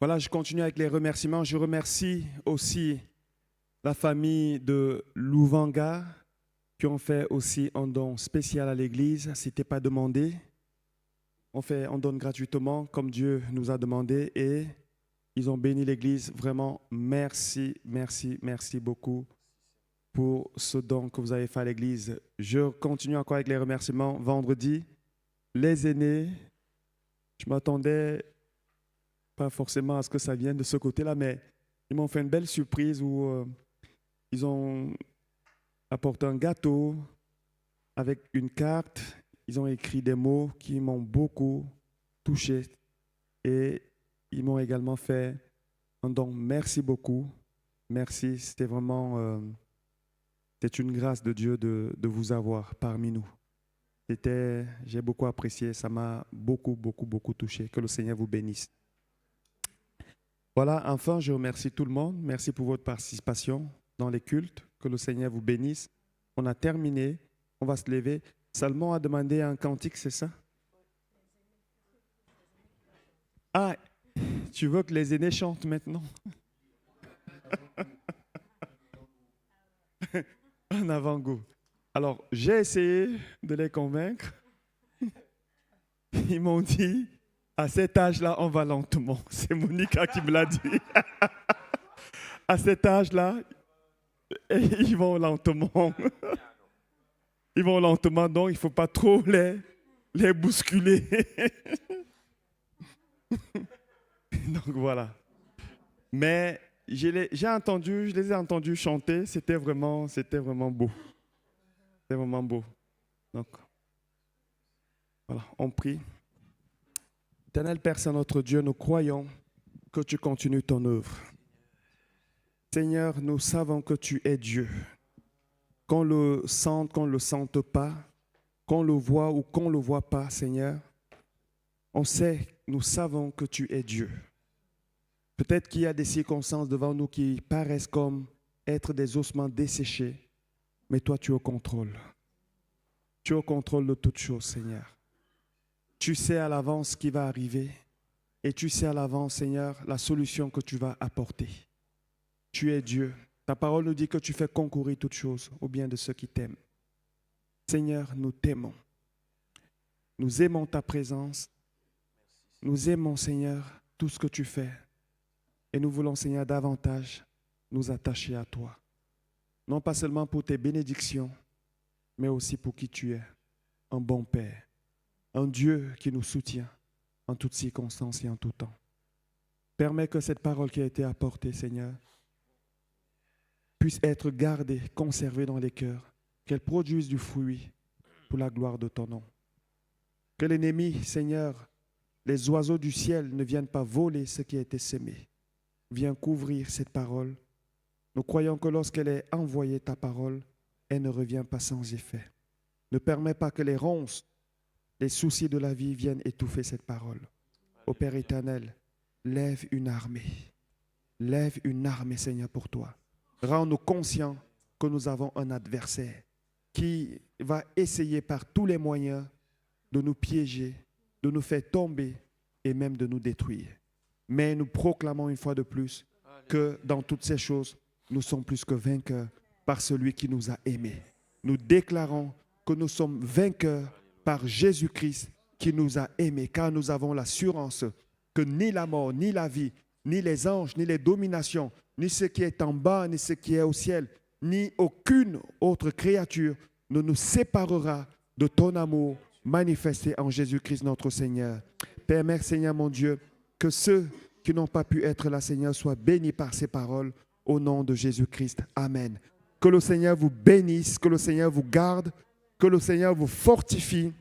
Voilà, je continue avec les remerciements. Je remercie aussi la famille de Louvanga qui ont fait aussi un don spécial à l'église. Ce n'était pas demandé. On donne gratuitement comme Dieu nous a demandé et ils ont béni l'église. Vraiment, merci, merci, merci beaucoup pour ce don que vous avez fait à l'église. Je continue encore avec les remerciements. Vendredi, les aînés, je m'attendais pas forcément à ce que ça vienne de ce côté-là, mais ils m'ont fait une belle surprise où ils ont apporté un gâteau avec une carte. Ils ont écrit des mots qui m'ont beaucoup touché et ils m'ont également fait un don. Merci beaucoup. Merci. C'était vraiment c'est une grâce de Dieu de vous avoir parmi nous. J'ai beaucoup apprécié. Ça m'a beaucoup, beaucoup, beaucoup touché. Que le Seigneur vous bénisse. Voilà, enfin, je remercie tout le monde. Merci pour votre participation dans les cultes. Que le Seigneur vous bénisse. On a terminé. On va se lever. Salomon a demandé un cantique, c'est ça? Ah, tu veux que les aînés chantent maintenant? Un avant-goût. Alors, j'ai essayé de les convaincre. Ils m'ont dit, à cet âge-là, on va lentement. C'est Monica qui me l'a dit. À cet âge-là, ils vont lentement. Ils vont lentement, donc il ne faut pas trop les bousculer. Donc voilà. Mais je les ai entendus chanter, c'était vraiment beau. C'était vraiment beau. Donc, voilà, on prie. Éternel Père, Saint notre Dieu, nous croyons que tu continues ton œuvre. Seigneur, nous savons que tu es Dieu. Qu'on le sente, qu'on ne le sente pas, qu'on le voit ou qu'on ne le voit pas, Seigneur, nous savons que tu es Dieu. Peut-être qu'il y a des circonstances devant nous qui paraissent comme être des ossements desséchés, mais toi, tu es au contrôle. Tu es au contrôle de toutes choses, Seigneur. Tu sais à l'avance ce qui va arriver et tu sais à l'avance, Seigneur, la solution que tu vas apporter. Tu es Dieu. Ta parole nous dit que tu fais concourir toutes choses au bien de ceux qui t'aiment. Seigneur, nous t'aimons. Nous aimons ta présence. Nous aimons, Seigneur, tout ce que tu fais. Et nous voulons, Seigneur, davantage nous attacher à toi. Non pas seulement pour tes bénédictions, mais aussi pour qui tu es. Un bon Père. Un Dieu qui nous soutient en toutes circonstances et en tout temps. Permets que cette parole qui a été apportée, Seigneur, puisse être gardée, conservée dans les cœurs, qu'elle produise du fruit pour la gloire de ton nom. Que l'ennemi, Seigneur, les oiseaux du ciel ne viennent pas voler ce qui a été sémé. Viens couvrir cette parole. Nous croyons que lorsqu'elle est envoyée, ta parole, elle ne revient pas sans effet. Ne permets pas que les ronces, les soucis de la vie viennent étouffer cette parole. Ô Père éternel, lève une armée. Lève une armée, Seigneur, pour toi. Rends-nous conscients que nous avons un adversaire qui va essayer par tous les moyens de nous piéger, de nous faire tomber et même de nous détruire. Mais nous proclamons une fois de plus que dans toutes ces choses, nous sommes plus que vainqueurs par celui qui nous a aimés. Nous déclarons que nous sommes vainqueurs par Jésus-Christ qui nous a aimés, car nous avons l'assurance que ni la mort, ni la vie, ni les anges, ni les dominations, ni ce qui est en bas, ni ce qui est au ciel, ni aucune autre créature ne nous séparera de ton amour manifesté en Jésus-Christ notre Seigneur. Père, merci Seigneur mon Dieu, que ceux qui n'ont pas pu être là, Seigneur, soient bénis par ces paroles au nom de Jésus-Christ. Amen. Que le Seigneur vous bénisse, que le Seigneur vous garde, que le Seigneur vous fortifie,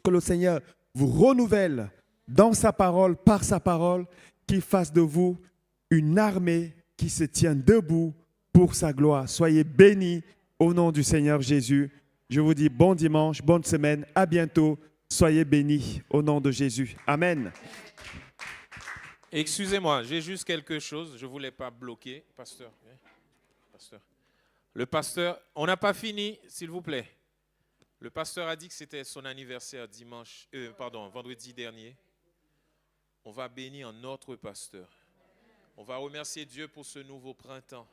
que le Seigneur vous renouvelle dans sa parole, par sa parole, qu'il fasse de vous une armée qui se tient debout pour sa gloire. Soyez bénis au nom du Seigneur Jésus. Je vous dis bon dimanche, bonne semaine, à bientôt. Soyez bénis au nom de Jésus. Amen. Excusez-moi, j'ai juste quelque chose. Je ne voulais pas bloquer. Pasteur. Le pasteur, on n'a pas fini, s'il vous plaît. Le pasteur a dit que c'était son anniversaire vendredi dernier. On va bénir notre pasteur. On va remercier Dieu pour ce nouveau printemps.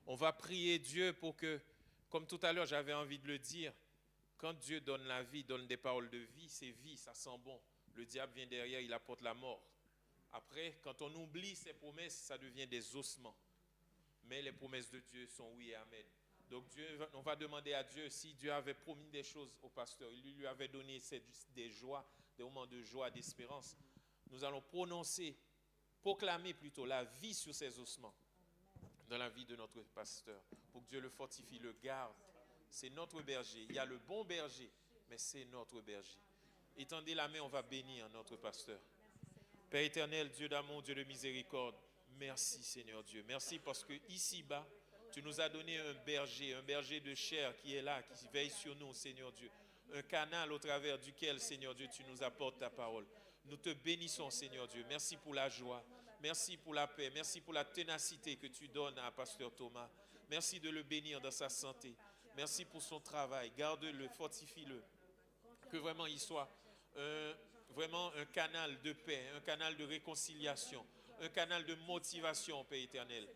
On va prier Dieu pour que, comme tout à l'heure, j'avais envie de le dire, quand Dieu donne la vie, donne des paroles de vie, c'est vie, ça sent bon. Le diable vient derrière, il apporte la mort. Après, quand on oublie ses promesses, ça devient des ossements. Mais les promesses de Dieu sont oui et amen. Donc on va demander à Dieu si Dieu avait promis des choses au pasteur. Il lui avait donné des joies, des moments de joie, d'espérance. Nous allons proclamer plutôt la vie sur ces ossements dans la vie de notre pasteur. Pour que Dieu le fortifie, le garde. C'est notre berger. Il y a le bon berger, mais c'est notre berger. Étendez la main, on va bénir notre pasteur. Père éternel, Dieu d'amour, Dieu de miséricorde, merci Seigneur Dieu. Merci parce que ici-bas, tu nous as donné un berger de chair qui est là, qui veille sur nous, Seigneur Dieu. Un canal au travers duquel, Seigneur Dieu, tu nous apportes ta parole. Nous te bénissons, Seigneur Dieu. Merci pour la joie. Merci pour la paix. Merci pour la ténacité que tu donnes à Pasteur Thomas. Merci de le bénir dans sa santé. Merci pour son travail. Garde-le, fortifie-le. Que vraiment il soit vraiment un canal de paix, un canal de réconciliation, un canal de motivation, Père éternel.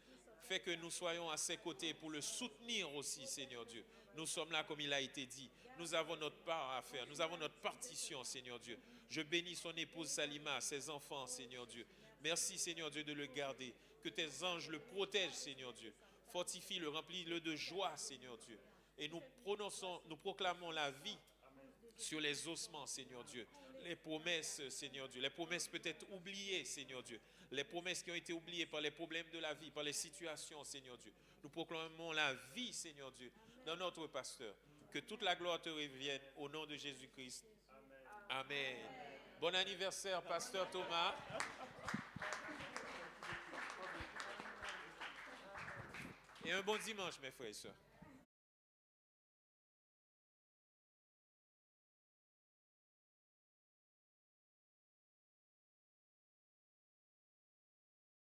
Fais que nous soyons à ses côtés pour le soutenir aussi, Seigneur Dieu. Nous sommes là comme il a été dit. Nous avons notre part à faire. Nous avons notre partition, Seigneur Dieu. Je bénis son épouse Salima, ses enfants, Seigneur Dieu. Merci, Seigneur Dieu, de le garder. Que tes anges le protègent, Seigneur Dieu. Fortifie-le, remplis-le de joie, Seigneur Dieu. Et nous proclamons la vie sur les ossements, Seigneur Dieu. Les promesses, Seigneur Dieu. Les promesses peut-être oubliées, Seigneur Dieu. Les promesses qui ont été oubliées par les problèmes de la vie, par les situations, Seigneur Dieu. Nous proclamons la vie, Seigneur Dieu, dans notre pasteur. Que toute la gloire te revienne au nom de Jésus-Christ. Amen. Bon anniversaire, Pasteur Thomas. Et un bon dimanche, mes frères et sœurs.